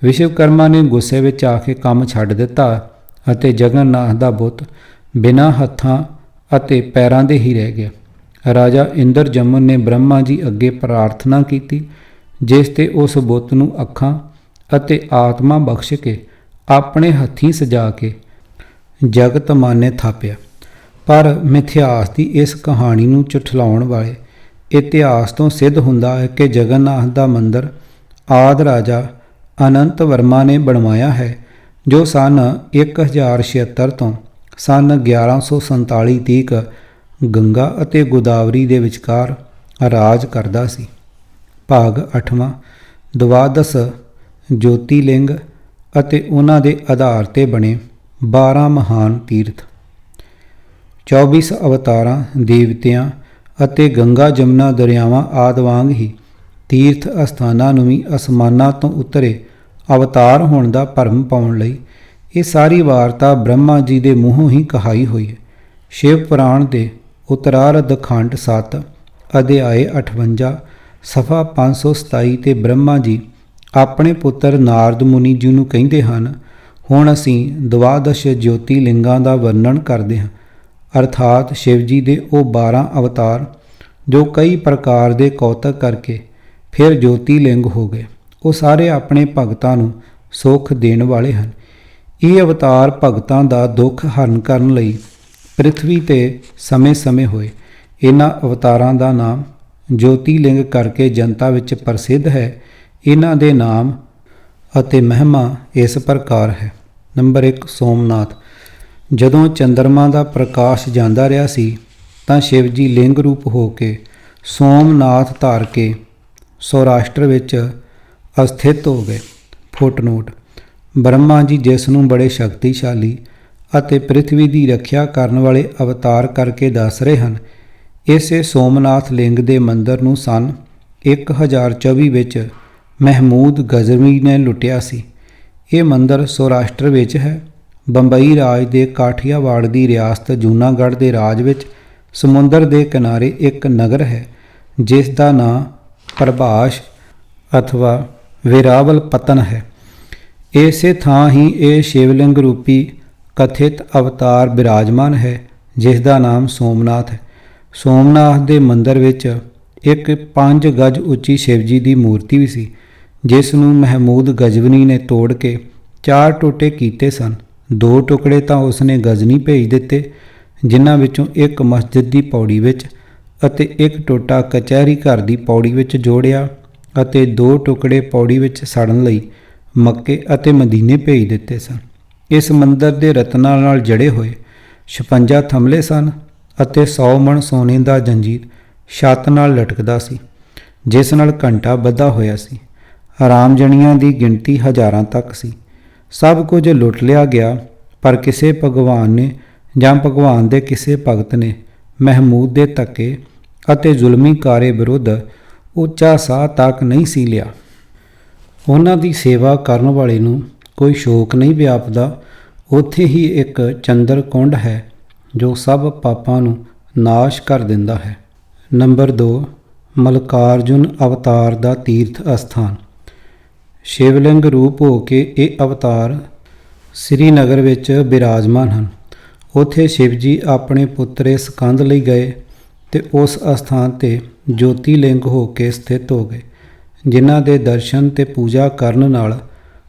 ਵਿਸ਼ਵਕਰਮਾ ਨੇ ਗੁੱਸੇ ਵਿੱਚ ਆ ਕੇ ਕੰਮ ਛੱਡ ਦਿੱਤਾ ਅਤੇ ਜਗਨਨਾਥ ਦਾ ਬੁੱਤ ਬਿਨਾਂ ਹੱਥਾਂ ਅਤੇ ਪੈਰਾਂ ਦੇ ਹੀ ਰਹਿ ਗਿਆ। ਰਾਜਾ ਇੰਦਰ ਜਮਨ ਨੇ ਬ੍ਰਹਮਾ ਜੀ ਅੱਗੇ ਪ੍ਰਾਰਥਨਾ ਕੀਤੀ, ਜਿਸ 'ਤੇ ਉਸ ਬੁੱਤ ਨੂੰ ਅੱਖਾਂ ਅਤੇ ਆਤਮਾ ਬਖਸ਼ ਕੇ ਆਪਣੇ ਹੱਥੀਂ ਸਜਾ ਕੇ ਜਗਤ ਮਾਨੇ ਥਾਪਿਆ। ਪਰ ਮਿਥਿਹਾਸ ਦੀ ਇਸ ਕਹਾਣੀ ਨੂੰ ਝੁਠਲਾਉਣ ਵਾਲੇ ਇਤਿਹਾਸ ਤੋਂ ਸਿੱਧ ਹੁੰਦਾ ਹੈ ਕਿ ਜਗਨਨਾਥ ਦਾ ਮੰਦਰ ਆਦਿ ਰਾਜਾ ਅਨੰਤ ਵਰਮਾ ਨੇ ਬਣਵਾਇਆ ਹੈ, ਜੋ ਸਨ 1076 ਤੋਂ ਸਨ 1147 ਤੀਕ ਗੰਗਾ ਅਤੇ ਗੋਦਾਵਰੀ ਦੇ ਵਿਚਕਾਰ ਰਾਜ ਕਰਦਾ ਸੀ। ਭਾਗ 8ਵਾਂ ਦਵਾਦਸ ਜੋਤੀਲਿੰਗ ਅਤੇ ਉਹਨਾਂ ਦੇ ਆਧਾਰ 'ਤੇ ਬਣੇ 12 ਮਹਾਨ ਤੀਰਥ। 24 ਅਵਤਾਰਾਂ, ਦੇਵਤਿਆਂ ਅਤੇ ਗੰਗਾ ਜਮਨਾ ਦਰਿਆਵਾਂ ਆਦਿ ਵਾਂਗ ਹੀ ਤੀਰਥ ਅਸਥਾਨਾਂ ਨੂੰ ਵੀ ਅਸਮਾਨਾਂ ਤੋਂ ਉਤਰੇ ਅਵਤਾਰ ਹੋਣ ਦਾ ਭਰਮ ਪਾਉਣ ਲਈ ਇਹ ਸਾਰੀ ਵਾਰਤਾ ਬ੍ਰਹਮਾ ਜੀ ਦੇ ਮੂੰਹੋਂ ਹੀ ਕਹਾਈ ਹੋਈ ਹੈ। ਸ਼ਿਵ ਪੁਰਾਣ ਦੇ ਉੱਤਰਾਰਧ ਖੰਡ 7 ਅਧਿਆਏ 58 ਸਫਾ 527 ਤੇ ਬ੍ਰਹਮਾ ਜੀ ਆਪਣੇ ਪੁੱਤਰ ਨਾਰਦ ਮੁਨੀ ਜੀ ਨੂੰ ਕਹਿੰਦੇ ਹਨ, ਹੁਣ ਅਸੀਂ ਦਵਾਦਸ਼ ਜੋਤੀ ਲਿੰਗਾਂ ਦਾ ਵਰਣਨ ਕਰਦੇ ਹਾਂ, ਅਰਥਾਤ ਸ਼ਿਵ ਜੀ ਦੇ ਉਹ 12 ਅਵਤਾਰ ਜੋ ਕਈ ਪ੍ਰਕਾਰ ਦੇ ਕੌਤਕ ਕਰਕੇ ਫਿਰ ਜੋਤੀ ਲਿੰਗ ਹੋ ਗਏ। ਉਹ ਸਾਰੇ ਆਪਣੇ ਭਗਤਾਂ ਨੂੰ ਸੁੱਖ ਦੇਣ ਵਾਲੇ ਹਨ। ਇਹ ਅਵਤਾਰ ਭਗਤਾਂ ਦਾ ਦੁੱਖ ਹਰਨ ਕਰਨ ਲਈ ਪ੍ਰਿਥਵੀ ਤੇ ਸਮੇਂ-ਸਮੇਂ ਹੋਏ। ਇਹਨਾਂ ਅਵਤਾਰਾਂ ਦਾ ਨਾਮ ਜੋਤੀ ਲਿੰਗ ਕਰਕੇ ਜਨਤਾ ਵਿੱਚ ਪ੍ਰਸਿੱਧ ਹੈ। ਇਹਨਾਂ ਦੇ ਨਾਮ ਅਤੇ ਮਹਿਮਾ ਇਸ ਪ੍ਰਕਾਰ ਹੈ। ਨੰਬਰ 1 ਸੋਮਨਾਥ। ਜਦੋਂ ਚੰਦਰਮਾ ਦਾ ਪ੍ਰਕਾਸ਼ ਜਾਂਦਾ ਰਿਹਾ ਸੀ ਤਾਂ ਸ਼ਿਵ ਜੀ ਲਿੰਗ ਰੂਪ ਹੋ ਕੇ ਸੋਮਨਾਥ ਧਾਰ ਕੇ ਸੌਰਾਸ਼ਟਰ ਵਿੱਚ ਅਸਥਿਤ ਹੋ ਗਏ। ਫੁੱਟਨੋਟ: ਬ੍ਰਹਮਾ ਜੀ ਜਿਸ ਨੂੰ ਬੜੇ ਸ਼ਕਤੀਸ਼ਾਲੀ ਅਤੇ ਪ੍ਰਿਥਵੀ ਦੀ ਰੱਖਿਆ ਕਰਨ ਵਾਲੇ ਅਵਤਾਰ ਕਰਕੇ ਦੱਸ ਰਹੇ ਹਨ, ਇਸੇ ਸੋਮਨਾਥ ਲਿੰਗ ਦੇ ਮੰਦਰ ਨੂੰ ਸੰਨ 1024 ਵਿੱਚ ਮਹਿਮੂਦ ਗਜ਼ਨਵੀ ਨੇ ਲੁੱਟਿਆ ਸੀ। ਇਹ ਮੰਦਰ ਸੌਰਾਸ਼ਟਰ ਵਿੱਚ ਹੈ। ਬੰਬਈ ਰਾਜ ਦੇ ਕਾਠੀਆਵਾੜ ਦੀ ਰਿਆਸਤ ਜੂਨਾਗੜ੍ਹ ਦੇ ਰਾਜ ਵਿੱਚ ਸਮੁੰਦਰ ਦੇ ਕਿਨਾਰੇ ਇੱਕ ਨਗਰ ਹੈ ਜਿਸ ਦਾ ਨਾਂ ਪ੍ਰਭਾਸ਼ ਅਥਵਾ ਵੇਰਾਵਲ ਪਤਨ ਹੈ। ਇਸੇ ਥਾਂ ਹੀ ਇਹ ਸ਼ਿਵਲਿੰਗ ਰੂਪੀ ਕਥਿਤ ਅਵਤਾਰ ਬਿਰਾਜਮਾਨ ਹੈ ਜਿਸ ਦਾ ਨਾਮ ਸੋਮਨਾਥ ਹੈ। ਸੋਮਨਾਥ ਦੇ ਮੰਦਰ ਵਿੱਚ ਇੱਕ 5 ਗਜ ਉੱਚੀ ਸ਼ਿਵ ਜੀ ਦੀ ਮੂਰਤੀ ਵੀ ਸੀ ਜਿਸ ਨੂੰ ਮਹਿਮੂਦ ਗਜ਼ਵਨੀ ਨੇ ਤੋੜ ਕੇ 4 ਟੋਟੇ ਕੀਤੇ ਸਨ। 2 ਟੁਕੜੇ ਤਾਂ ਉਸਨੇ ਗਜ਼ਨੀ ਭੇਜ ਦਿੱਤੇ ਜਿਨ੍ਹਾਂ ਵਿੱਚੋਂ ਇੱਕ ਮਸਜਿਦ ਦੀ ਪੌੜੀ ਵਿੱਚ ਅਤੇ ਇੱਕ ਟੋਟਾ ਕਚਹਿਰੀ ਘਰ ਦੀ ਪੌੜੀ ਵਿੱਚ ਜੋੜਿਆ ਅਤੇ 2 ਟੁਕੜੇ ਪੌੜੀ ਵਿੱਚ ਸੜਨ ਲਈ ਮੱਕੇ ਅਤੇ ਮਦੀਨੇ ਭੇਜ ਦਿੱਤੇ ਸਨ। ਇਸ ਮੰਦਰ ਦੇ ਰਤਨਾਂ ਨਾਲ ਜੜੇ ਹੋਏ 56 ਥੰਮਲੇ ਸਨ ਅਤੇ 100 ਮਣ ਸੋਨੇ ਦਾ ਜੰਜੀਰ ਛੱਤ ਨਾਲ ਲਟਕਦਾ ਸੀ ਜਿਸ ਨਾਲ ਘੰਟਾ ਬੱਧਾ ਹੋਇਆ ਸੀ। ਹਰਾਮਜਣੀਆਂ ਦੀ ਗਿਣਤੀ ਹਜ਼ਾਰਾਂ ਤੱਕ ਸੀ। ਸਭ ਕੁਝ ਲੁੱਟ ਲਿਆ ਗਿਆ, ਪਰ ਕਿਸੇ ਭਗਵਾਨ ਨੇ ਜਾਂ ਭਗਵਾਨ ਦੇ ਕਿਸੇ ਭਗਤ ਨੇ ਮਹਿਮੂਦ ਦੇ ਧੱਕੇ ਅਤੇ ਜ਼ੁਲਮੀ ਕਾਰੇ ਵਿਰੁੱਧ ਉੱਚਾ ਸਾਹ ਤੱਕ ਨਹੀਂ ਸੀ ਲਿਆ। ਉਹਨਾਂ ਦੀ ਸੇਵਾ ਕਰਨ ਵਾਲੇ ਨੂੰ ਕੋਈ ਸ਼ੋਕ ਨਹੀਂ ਵਿਆਪਦਾ। ਉੱਥੇ ਹੀ ਇੱਕ ਚੰਦਰ ਕੁੰਡ ਹੈ ਜੋ ਸਭ ਪਾਪਾਂ ਨੂੰ ਨਾਸ਼ ਕਰ ਦਿੰਦਾ ਹੈ। ਨੰਬਰ 2 ਮਲਕਾਰਜੁਨ ਅਵਤਾਰ ਦਾ ਤੀਰਥ ਅਸਥਾਨ। ਸ਼ਿਵਲਿੰਗ ਰੂਪ ਹੋ ਕੇ ਇਹ ਅਵਤਾਰ ਸ੍ਰੀਨਗਰ ਵਿੱਚ ਬਿਰਾਜਮਾਨ ਹਨ। ਉੱਥੇ ਸ਼ਿਵ ਜੀ ਆਪਣੇ ਪੁੱਤਰੇ ਸਕੰਦ ਲਈ ਗਏ ਤੇ ਉਸ ਅਸਥਾਨ ਤੇ ਜੋਤੀ ਲਿੰਗ ਹੋ ਕੇ ਸਥਿਤ ਹੋ ਗਏ, ਜਿਨ੍ਹਾਂ ਦੇ ਦਰਸ਼ਨ ਤੇ ਪੂਜਾ ਕਰਨ ਨਾਲ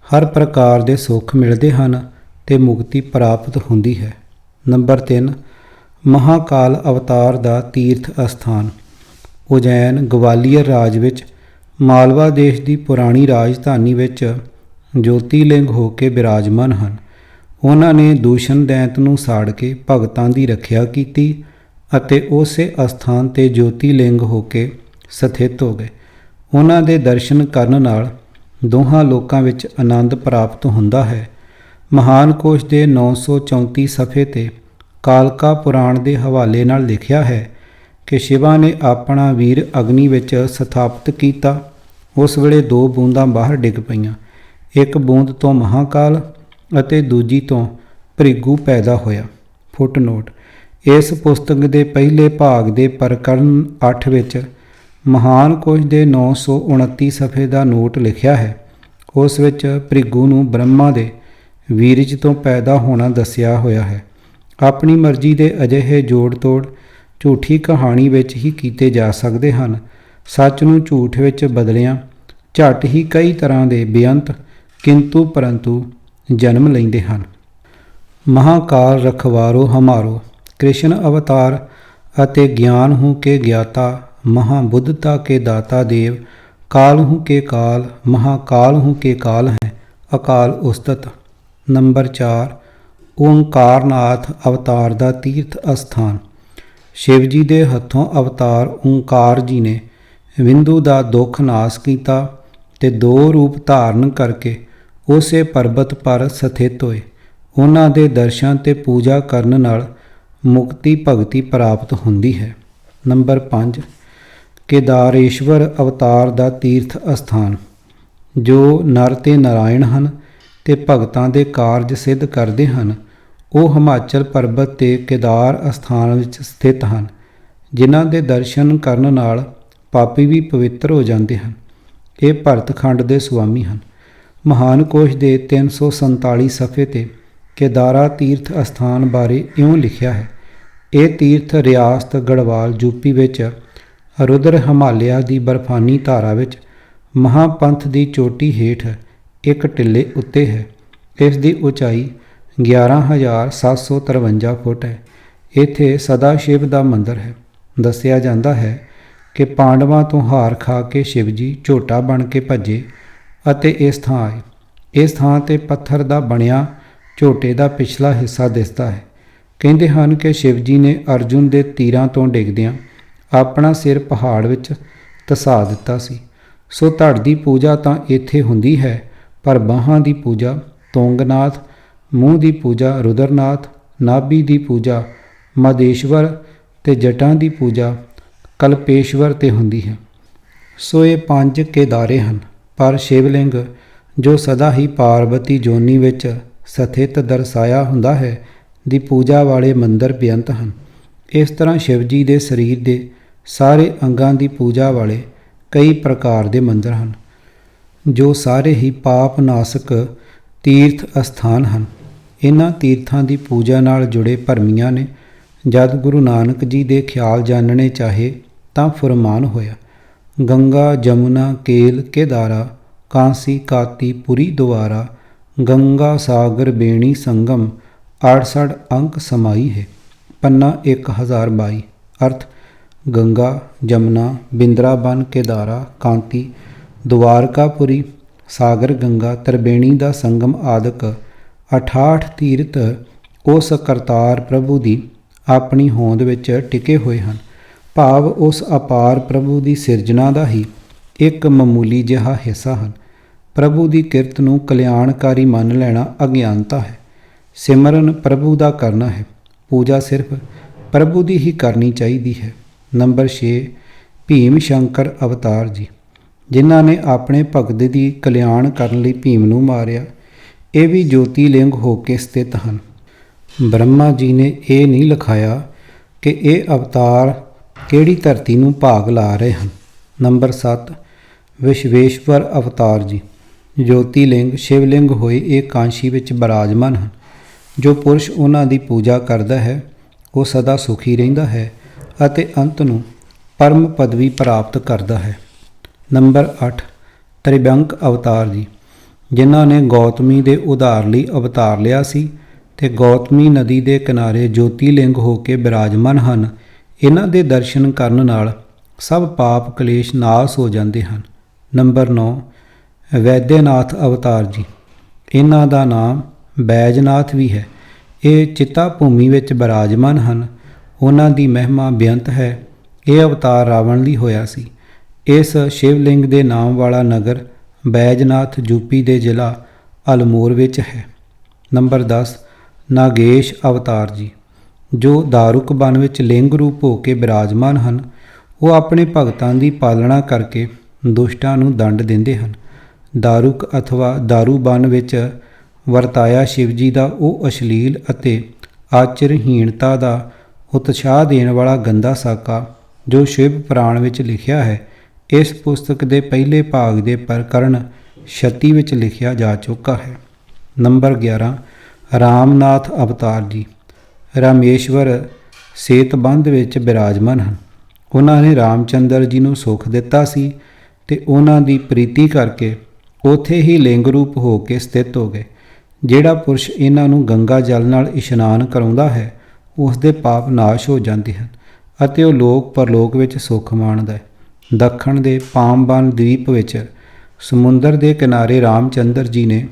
ਹਰ ਪ੍ਰਕਾਰ ਦੇ ਸੁੱਖ ਮਿਲਦੇ ਹਨ ਤੇ ਮੁਕਤੀ ਪ੍ਰਾਪਤ ਹੁੰਦੀ ਹੈ। ਨੰਬਰ 3 ਮਹਾਕਾਲ ਅਵਤਾਰ ਦਾ ਤੀਰਥ ਅਸਥਾਨ। ਉਜੈਨ ਗਵਾਲੀਅਰ ਰਾਜ ਵਿੱਚ ਮਾਲਵਾ ਦੇਸ਼ ਦੀ ਪੁਰਾਣੀ ਰਾਜਧਾਨੀ ਵਿੱਚ ਜੋਤੀਲਿੰਗ ਹੋ ਕੇ ਬਿਰਾਜਮਾਨ ਹਨ। ਉਹਨਾਂ ਨੇ ਦੂਸ਼ਣ ਦੈਂਤ ਨੂੰ ਸਾੜ ਕੇ ਭਗਤਾਂ ਦੀ ਰੱਖਿਆ ਕੀਤੀ ਅਤੇ ਉਸੇ ਅਸਥਾਨ ਤੇ ਜੋਤੀਲਿੰਗ ਹੋ ਕੇ ਸਥਿਤ ਹੋ ਗਏ। ਉਹਨਾਂ ਦੇ ਦਰਸ਼ਨ ਕਰਨ ਨਾਲ ਦੋਹਾਂ ਲੋਕਾਂ ਵਿੱਚ ਆਨੰਦ ਪ੍ਰਾਪਤ ਹੁੰਦਾ ਹੈ। ਮਹਾਨ ਕੋਸ਼ ਦੇ 934 ਸਫ਼ੇ ਤੇ ਕਾਲਕਾ ਪੁਰਾਣ ਦੇ ਹਵਾਲੇ ਨਾਲ ਲਿਖਿਆ ਹੈ ਕਿ ਸ਼ਿਵਾ ਨੇ ਆਪਣਾ ਵੀਰ ਅਗਨੀ ਵਿੱਚ ਸਥਾਪਿਤ ਕੀਤਾ। ਉਸ ਵੇਲੇ 2 ਬੂੰਦਾਂ ਬਾਹਰ ਡਿੱਗ ਪਈਆਂ। ਇੱਕ ਬੂੰਦ ਤੋਂ ਮਹਾਕਾਲ ਅਤੇ ਦੂਜੀ ਤੋਂ ਭ੍ਰਿਗੂ ਪੈਦਾ ਹੋਇਆ। ਫੁੱਟਨੋਟ: ਇਸ ਪੁਸਤਕ ਦੇ ਪਹਿਲੇ ਭਾਗ ਦੇ ਪ੍ਰਕਰਨ 8 ਵਿੱਚ ਮਹਾਨ ਕੋਸ਼ ਦੇ 929 ਸਫ਼ੇ ਦਾ ਨੋਟ ਲਿਖਿਆ ਹੈ। ਉਸ ਵਿੱਚ ਭ੍ਰਿਗੂ ਨੂੰ ਬ੍ਰਹਮਾ ਦੇ ਵੀਰਜ ਤੋਂ ਪੈਦਾ ਹੋਣਾ ਦੱਸਿਆ ਹੋਇਆ ਹੈ। ਆਪਣੀ ਮਰਜ਼ੀ ਦੇ ਅਜਿਹੇ ਜੋੜ ਤੋੜ ਝੂਠੀ ਕਹਾਣੀ ਵਿੱਚ ਹੀ ਕੀਤੇ ਜਾ ਸਕਦੇ ਹਨ। ਸੱਚ ਨੂੰ ਝੂਠ ਵਿੱਚ ਬਦਲਿਆਂ ਝੱਟ ਹੀ ਕਈ ਤਰ੍ਹਾਂ ਦੇ ਬੇਅੰਤ ਕਿੰਤੂ ਪਰੰਤੂ ਜਨਮ ਲੈਂਦੇ ਹਨ। ਮਹਾਕਾਲ ਰਖਵਾਰੋ ਹਮਾਰੋ। ਕ੍ਰਿਸ਼ਨ ਅਵਤਾਰ ਅਤੇ ਗਿਆਨ ਹੂੰ ਕੇ ਗਿਆਤਾ, ਮਹਾਬੁੱਧਤਾ ਕੇ ਦਾਤਾ ਦੇਵ, ਕਾਲ ਹੂੰ ਕੇ ਕਾਲ, ਮਹਾਕਾਲ ਹੂੰ ਕੇ ਕਾਲ ਹੈ, ਅਕਾਲ ਉਸਤਤ। ਨੰਬਰ 4 ਓਂਕਾਰਨਾਥ ਅਵਤਾਰ ਦਾ ਤੀਰਥ ਅਸਥਾਨ। ਸ਼ਿਵ ਜੀ ਦੇ ਹੱਥੋਂ ਅਵਤਾਰ ਓਂਕਾਰ ਜੀ ਨੇ ਵਿੰਦੂ ਦਾ ਦੁੱਖ ਨਾਸ ਕੀਤਾ ਤੇ 2 ਰੂਪ ਧਾਰਨ ਕਰਕੇ ਉਸੇ ਪਰਬਤ ਪਰ ਸਥਿਤ ਹੋਏ। ਉਹਨਾਂ ਦੇ ਦਰਸ਼ਨ ਤੇ ਪੂਜਾ ਕਰਨ ਨਾਲ ਮੁਕਤੀ ਭਗਤੀ ਪ੍ਰਾਪਤ ਹੁੰਦੀ ਹੈ। ਨੰਬਰ 5 ਕੇਦਾਰੇਸ਼ਵਰ ਅਵਤਾਰ ਦਾ ਤੀਰਥ ਅਸਥਾਨ। ਜੋ ਨਰ ਤੇ ਨਾਰਾਇਣ ਹਨ ਤੇ ਭਗਤਾਂ ਦੇ ਕਾਰਜ ਸਿੱਧ ਕਰਦੇ ਹਨ, ਉਹ ਹਿਮਾਚਲ ਪਰਬਤ ਤੇ ਕੇਦਾਰ ਅਸਥਾਨ ਵਿੱਚ ਸਥਿਤ ਹਨ, ਜਿਨ੍ਹਾਂ ਦੇ ਦਰਸ਼ਨ ਕਰਨ ਨਾਲ ਪਾਪੀ ਵੀ ਪਵਿੱਤਰ ਹੋ ਜਾਂਦੇ ਹਨ। ਇਹ ਭਰਤਖੰਡ ਦੇ ਸੁਆਮੀ ਹਨ। ਮਹਾਨ ਕੋਸ਼ ਦੇ 347 ਸਫ਼ੇ 'ਤੇ ਕੇਦਾਰਾ ਤੀਰਥ ਅਸਥਾਨ ਬਾਰੇ ਇਉਂ ਲਿਖਿਆ ਹੈ। ਇਹ ਤੀਰਥ ਰਿਆਸਤ ਗੜਵਾਲ ਯੂਪੀ ਵਿੱਚ ਰੁਦਰ ਹਿਮਾਲਿਆ ਦੀ ਬਰਫਾਨੀ ਧਾਰਾ ਵਿੱਚ ਮਹਾਂਪੰਥ ਦੀ ਚੋਟੀ ਹੇਠ ਇੱਕ ਟਿੱਲੇ ਉੱਤੇ ਹੈ। ਇਸ ਦੀ ਉਚਾਈ 11,753 ਫੁੱਟ ਹੈ। ਇੱਥੇ ਸਦਾ ਸ਼ਿਵ ਦਾ ਮੰਦਰ ਹੈ। ਦੱਸਿਆ ਜਾਂਦਾ ਹੈ ਕਿ ਪਾਂਡਵਾਂ ਤੋਂ ਹਾਰ ਖਾ ਕੇ ਸ਼ਿਵਜੀ ਝੋਟਾ ਬਣ ਕੇ ਭੱਜੇ ਅਤੇ ਇਸ ਥਾਂ ਆਏ। ਇਸ ਥਾਂ 'ਤੇ ਪੱਥਰ ਦਾ ਬਣਿਆ ਝੋਟੇ ਦਾ ਪਿਛਲਾ ਹਿੱਸਾ ਦਿਸਦਾ ਹੈ। ਕਹਿੰਦੇ ਹਨ ਕਿ ਸ਼ਿਵਜੀ ਨੇ ਅਰਜੁਨ ਦੇ ਤੀਰਾਂ ਤੋਂ ਡਿੱਗਦਿਆਂ ਆਪਣਾ ਸਿਰ ਪਹਾੜ ਵਿੱਚ ਧਸਾ ਦਿੱਤਾ ਸੀ। ਸੋ ਧੜ ਦੀ ਪੂਜਾ ਤਾਂ ਇੱਥੇ ਹੁੰਦੀ ਹੈ, ਪਰ ਬਾਹਾਂ ਦੀ ਪੂਜਾ ਤੁੰਗਨਾਥ, ਮੂੰਹ ਦੀ ਪੂਜਾ ਰੁਦਰਨਾਥ, ਨਾਭੀ ਦੀ ਪੂਜਾ ਮਹਦੇਸ਼ਵਰ ਤੇ ਜਟਾਂ ਦੀ ਪੂਜਾ ਕਲਪੇਸ਼ਵਰ 'ਤੇ ਹੁੰਦੀ ਹੈ। ਸੋ ਇਹ 5 ਕੇਦਾਰੇ ਹਨ, ਪਰ ਸ਼ਿਵਲਿੰਗ ਜੋ ਸਦਾ ਹੀ ਪਾਰਬਤੀ ਜੋਨੀ ਵਿੱਚ ਸਥਿਤ ਦਰਸਾਇਆ ਹੁੰਦਾ ਹੈ ਦੀ ਪੂਜਾ ਵਾਲੇ ਮੰਦਰ ਬੇਅੰਤ ਹਨ। ਇਸ ਤਰ੍ਹਾਂ ਸ਼ਿਵਜੀ ਦੇ ਸਰੀਰ ਦੇ ਸਾਰੇ ਅੰਗਾਂ ਦੀ ਪੂਜਾ ਵਾਲੇ ਕਈ ਪ੍ਰਕਾਰ ਦੇ ਮੰਦਰ ਹਨ, ਜੋ ਸਾਰੇ ਹੀ ਪਾਪ ਨਾਸਕ ਤੀਰਥ ਅਸਥਾਨ ਹਨ। ਇਹਨਾਂ ਤੀਰਥਾਂ ਦੀ ਪੂਜਾ ਨਾਲ ਜੁੜੇ ਭਰਮੀਆਂ ਨੇ ਜਦ ਗੁਰੂ ਨਾਨਕ ਜੀ ਦੇ ਖਿਆਲ ਜਾਣਨੇ ਚਾਹੇ ਤਾਂ ਫੁਰਮਾਨ ਹੋਇਆ, ਗੰਗਾ ਜਮੁਨਾ ਕੇਲ ਕੇਦਾਰਾ ਕਾਂਸੀ ਕਾਤੀ ਪੁਰੀ ਦੁਆਰਾ ਗੰਗਾ ਸਾਗਰ ਬੇਣੀ ਸੰਗਮ 68 ਅੰਕ ਸਮਾਈ ਹੈ। ਪੰਨਾ 1022। ਅਰਥ ਗੰਗਾ ਜਮਨਾ ਬਿੰਦਰਾਬਨ ਕੇਦਾਰਾ ਕਾਂਤੀ ਦੁਆਰਕਾਪੁਰੀ ਸਾਗਰ ਗੰਗਾ ਤਰਬੇਣੀ ਦਾ ਸੰਗਮ ਆਦਿਕ 68 ਤੀਰਥ ਉਸ ਕਰਤਾਰ ਪ੍ਰਭੂ ਦੀ ਆਪਣੀ ਹੋਂਦ ਵਿੱਚ ਟਿਕੇ ਹੋਏ ਹਨ। ਭਾਵ ਉਸ ਅਪਾਰ ਪ੍ਰਭੂ ਦੀ ਸਿਰਜਣਾ ਦਾ ਹੀ ਇੱਕ ਮਾਮੂਲੀ ਜਿਹਾ ਹਿੱਸਾ ਹਨ। ਪ੍ਰਭੂ ਦੀ ਕਿਰਤ ਨੂੰ ਕਲਿਆਣਕਾਰੀ ਮੰਨ ਲੈਣਾ ਅਗਿਆਨਤਾ ਹੈ। ਸਿਮਰਨ ਪ੍ਰਭੂ ਦਾ ਕਰਨਾ ਹੈ। ਪੂਜਾ ਸਿਰਫ ਪ੍ਰਭੂ ਦੀ ਹੀ ਕਰਨੀ ਚਾਹੀਦੀ ਹੈ। ਨੰਬਰ 6 ਭੀਮ ਸ਼ੰਕਰ ਅਵਤਾਰ ਜੀ, ਜਿਨ੍ਹਾਂ ਨੇ ਆਪਣੇ ਭਗਤ ਦੀ ਕਲਿਆਣ ਕਰਨ ਲਈ ਭੀਮ ਨੂੰ ਮਾਰਿਆ। ਇਹ ਵੀ ਜੋਤੀ ਲਿੰਗ ਹੋ ਕੇ ਸਥਿਤ ਹਨ। ਬ੍ਰਹਮਾ ਜੀ ਨੇ ਇਹ ਨਹੀਂ ਲਿਖਾਇਆ ਕਿ ਇਹ ਅਵਤਾਰ ਕਿਹੜੀ ਧਰਤੀ ਨੂੰ ਭਾਗ ਲਾ ਰਹੇ ਹਨ। ਨੰਬਰ 7 ਵਿਸ਼ਵੇਸ਼ਵਰ ਅਵਤਾਰ ਜੀ, ਜੋਤੀ ਲਿੰਗ ਸ਼ਿਵਲਿੰਗ ਹੋਏ ਇਹ ਕਾਂਸ਼ੀ ਵਿੱਚ ਬਿਰਾਜਮਾਨ ਹਨ। ਜੋ ਪੁਰਸ਼ ਉਹਨਾਂ ਦੀ ਪੂਜਾ ਕਰਦਾ ਹੈ ਉਹ ਸਦਾ ਸੁਖੀ ਰਹਿੰਦਾ ਹੈ ਅਤੇ ਅੰਤ ਨੂੰ ਪਰਮ ਪਦਵੀ ਪ੍ਰਾਪਤ ਕਰਦਾ ਹੈ। ਨੰਬਰ 8 ਤ੍ਰਿਬੰਕ ਅਵਤਾਰ ਜੀ, ਜਿਨ੍ਹਾਂ ਨੇ ਗੌਤਮੀ ਦੇ ਉਧਾਰ ਲਈ ਅਵਤਾਰ ਲਿਆ ਸੀ ਤੇ ਗੌਤਮੀ ਨਦੀ ਦੇ ਕਿਨਾਰੇ ਜੋਤੀ ਲਿੰਗ ਹੋ ਕੇ ਬਿਰਾਜਮਾਨ ਹਨ। ਇਹਨਾਂ ਦੇ ਦਰਸ਼ਨ ਕਰਨ ਨਾਲ ਸਭ ਪਾਪ ਕਲੇਸ਼ ਨਾਸ ਹੋ ਜਾਂਦੇ ਹਨ। ਨੰਬਰ 9 ਵੈਦਿਆਨਾਥ ਅਵਤਾਰ ਜੀ, ਇਹਨਾਂ ਦਾ ਨਾਮ ਬੈਜਨਾਥ ਵੀ ਹੈ। ਇਹ ਚਿੱਤਾ ਭੂਮੀ ਵਿੱਚ ਬਿਰਾਜਮਾਨ ਹਨ। ਉਹਨਾਂ ਦੀ ਮਹਿਮਾ ਬੇਅੰਤ ਹੈ। ਇਹ ਅਵਤਾਰ ਰਾਵਣ ਲਈ ਹੋਇਆ ਸੀ। ਇਸ ਸ਼ਿਵਲਿੰਗ ਦੇ ਨਾਮ ਵਾਲਾ ਨਗਰ ਬੈਜਨਾਥ ਯੂਪੀ ਦੇ ਜ਼ਿਲ੍ਹਾ ਅਲਮੋਰ ਵਿੱਚ ਹੈ। ਨੰਬਰ 10 ਨਾਗੇਸ਼ ਅਵਤਾਰ ਜੀ, ਜੋ ਦਾਰੁਕ ਬਨ ਵਿੱਚ ਲਿੰਗ ਰੂਪ ਹੋ ਕੇ ਬਿਰਾਜਮਾਨ ਹਨ। ਉਹ ਆਪਣੇ ਭਗਤਾਂ ਦੀ ਪਾਲਣਾ ਕਰਕੇ ਦੁਸ਼ਟਾਂ ਨੂੰ ਦੰਡ ਦਿੰਦੇ ਹਨ। ਦਾਰੁਕ ਅਥਵਾ ਦਾਰੂ ਬਨ ਵਿੱਚ ਵਰਤਾਇਆ ਸ਼ਿਵਜੀ ਦਾ ਉਹ ਅਸ਼ਲੀਲ ਅਤੇ ਆਚਰਹੀਣਤਾ ਦਾ ਉਤਸ਼ਾਹ ਦੇਣ ਵਾਲਾ ਗੰਦਾ ਸਾਕਾ ਜੋ ਸ਼ਿਵ ਪੁਰਾਣ ਵਿੱਚ ਲਿਖਿਆ ਹੈ, ਇਸ ਪੁਸਤਕ ਦੇ ਪਹਿਲੇ ਭਾਗ ਦੇ ਪ੍ਰਕਰਣ 36 ਵਿੱਚ ਲਿਖਿਆ ਜਾ ਚੁੱਕਾ ਹੈ। ਨੰਬਰ 11 ਰਾਮਨਾਥ ਅਵਤਾਰ ਜੀ, ਰਾਮੇਸ਼ਵਰ ਸੇਤਬੰਧ ਵਿੱਚ ਬਿਰਾਜਮਾਨ ਹਨ। ਉਹਨਾਂ ਨੇ ਰਾਮਚੰਦਰ ਜੀ ਨੂੰ ਸੁੱਖ ਦਿੱਤਾ ਸੀ ਤੇ ਉਹਨਾਂ ਦੀ ਪ੍ਰੀਤੀ ਕਰਕੇ ਉੱਥੇ ਹੀ ਲਿੰਗ ਰੂਪ ਹੋ ਕੇ ਸਥਿਤ ਹੋ ਗਏ। ਜਿਹੜਾ ਪੁਰਸ਼ ਇਹਨਾਂ ਨੂੰ ਗੰਗਾ ਜਲ ਨਾਲ ਇਸ਼ਨਾਨ ਕਰਾਉਂਦਾ ਹੈ ਉਸ ਦੇ ਪਾਪ ਨਾਸ਼ ਹੋ ਜਾਂਦੇ ਹਨ ਅਤੇ ਉਹ ਲੋਕ ਪਰਲੋਕ ਵਿੱਚ ਸੁੱਖ ਮਾਣਦਾ ਹੈ। ਦੱਖਣ ਦੇ ਪਾਮਬਨ ਦਵੀਪ ਵਿੱਚ ਸਮੁੰਦਰ ਦੇ ਕਿਨਾਰੇ ਰਾਮਚੰਦਰ ਜੀ ਨੇ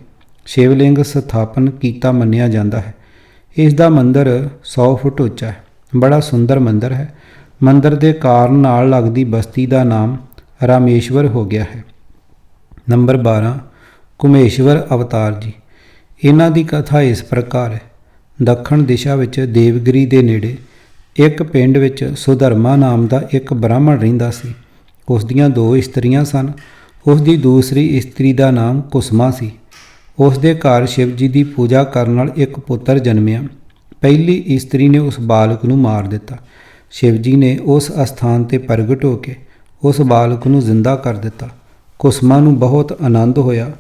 ਸ਼ਿਵਲਿੰਗ ਸਥਾਪਨ ਕੀਤਾ ਮੰਨਿਆ ਜਾਂਦਾ ਹੈ। ਇਸ ਦਾ ਮੰਦਰ 100 ਫੁੱਟ ਉੱਚਾ ਹੈ। ਬੜਾ ਸੁੰਦਰ ਮੰਦਰ ਹੈ। ਮੰਦਰ ਦੇ ਕਾਰਨ ਨਾਲ ਲੱਗਦੀ ਬਸਤੀ ਦਾ ਨਾਮ ਰਾਮੇਸ਼ਵਰ ਹੋ ਗਿਆ ਹੈ। ਨੰਬਰ 12 ਕੁਮੇਸ਼ਵਰ ਅਵਤਾਰ ਜੀ, ਇਹਨਾਂ ਦੀ ਕਥਾ ਇਸ ਪ੍ਰਕਾਰ ਹੈ। ਦੱਖਣ ਦਿਸ਼ਾ ਵਿੱਚ ਦੇਵਗਿਰੀ ਦੇ ਨੇੜੇ ਇੱਕ ਪਿੰਡ ਵਿੱਚ ਸੁਧਰਮਾ ਨਾਮ ਦਾ ਇੱਕ ਬ੍ਰਾਹਮਣ ਰਹਿੰਦਾ ਸੀ। ਉਸ ਦੀਆਂ 2 ਇਸਤਰੀਆਂ ਸਨ। ਉਸ ਦੀ ਦੂਸਰੀ ਇਸਤਰੀ ਦਾ ਨਾਮ ਕੁਸਮਾ ਸੀ। ਉਸ ਦੇ ਘਰ ਸ਼ਿਵ ਜੀ ਦੀ ਪੂਜਾ ਕਰਨ ਨਾਲ ਇੱਕ ਪੁੱਤਰ ਜਨਮਿਆ। ਪਹਿਲੀ ਇਸਤਰੀ ਨੇ ਉਸ ਬਾਲਕ ਨੂੰ ਮਾਰ ਦਿੱਤਾ। ਸ਼ਿਵ ਜੀ ਨੇ ਉਸ ਅਸਥਾਨ 'ਤੇ ਪ੍ਰਗਟ ਹੋ ਕੇ ਉਸ ਬਾਲਕ ਨੂੰ ਜ਼ਿੰਦਾ ਕਰ ਦਿੱਤਾ। ਕੁਸਮਾ ਨੂੰ ਬਹੁਤ ਆਨੰਦ ਹੋਇਆ।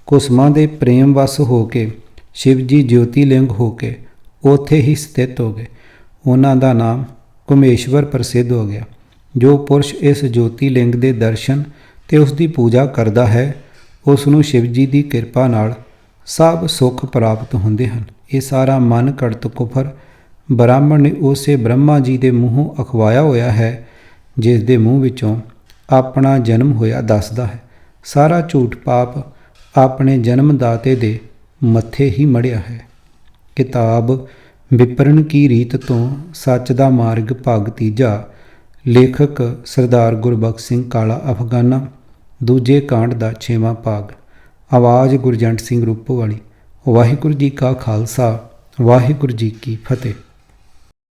ਕੁਸਮਾ ਦੇ ਪ੍ਰੇਮ ਵਸ ਹੋ ਕੇ ਸ਼ਿਵ ਜੀ ਜੋਤੀਲਿੰਗ ਹੋ ਕੇ ਉੱਥੇ ਹੀ ਸਥਿਤ ਹੋ ਗਏ। ਉਹਨਾਂ ਦਾ ਨਾਮ ਕੁਮੇਸ਼ਵਰ ਪ੍ਰਸਿੱਧ ਹੋ ਗਿਆ। ਜੋ ਪੁਰਸ਼ ਇਸ ਜੋਤੀਲਿੰਗ ਦੇ ਦਰਸ਼ਨ ਤੇ ਉਸ ਦੀ ਪੂਜਾ ਕਰਦਾ ਹੈ, ਉਸ ਨੂੰ ਸ਼ਿਵ ਜੀ ਦੀ ਕਿਰਪਾ ਨਾਲ ਸਭ ਸੁੱਖ ਪ੍ਰਾਪਤ ਹੁੰਦੇ ਹਨ। ਇਹ ਸਾਰਾ ਮਨ ਘੜਤ ਕੁਫਰ ਬ੍ਰਾਹਮਣ ਨੇ ਉਸੇ ਬ੍ਰਹਮਾ ਜੀ ਦੇ ਮੂੰਹੋਂ ਅਖਵਾਇਆ ਹੋਇਆ ਹੈ, ਜਿਸ ਦੇ ਮੂੰਹ ਵਿੱਚੋਂ ਆਪਣਾ ਜਨਮ ਹੋਇਆ ਦੱਸਦਾ ਹੈ। ਸਾਰਾ ਝੂਠ ਪਾਪ ਆਪਣੇ ਜਨਮਦਾਤੇ ਦੇ ਮੱਥੇ ਹੀ ਮੜਿਆ ਹੈ। ਕਿਤਾਬ ਵਿਪਰਨ ਕੀ ਰੀਤ ਤੋਂ ਸੱਚ ਦਾ ਮਾਰਗ ਭਾਗ 3। ਲੇਖਕ ਸਰਦਾਰ ਗੁਰਬਖਸ਼ ਸਿੰਘ ਕਾਲਾ ਅਫਗਾਨਾ। ਦੂਜੇ ਕਾਂਡ ਦਾ 6ਵਾਂ ਭਾਗ। ਆਵਾਜ਼ ਗੁਰਜੰਟ ਸਿੰਘ ਰੂਪੋਵਾਲੀ। ਵਾਹਿਗੁਰੂ ਜੀ ਕਾ ਖਾਲਸਾ, ਵਾਹਿਗੁਰੂ ਜੀ ਕੀ ਫਤਿਹ।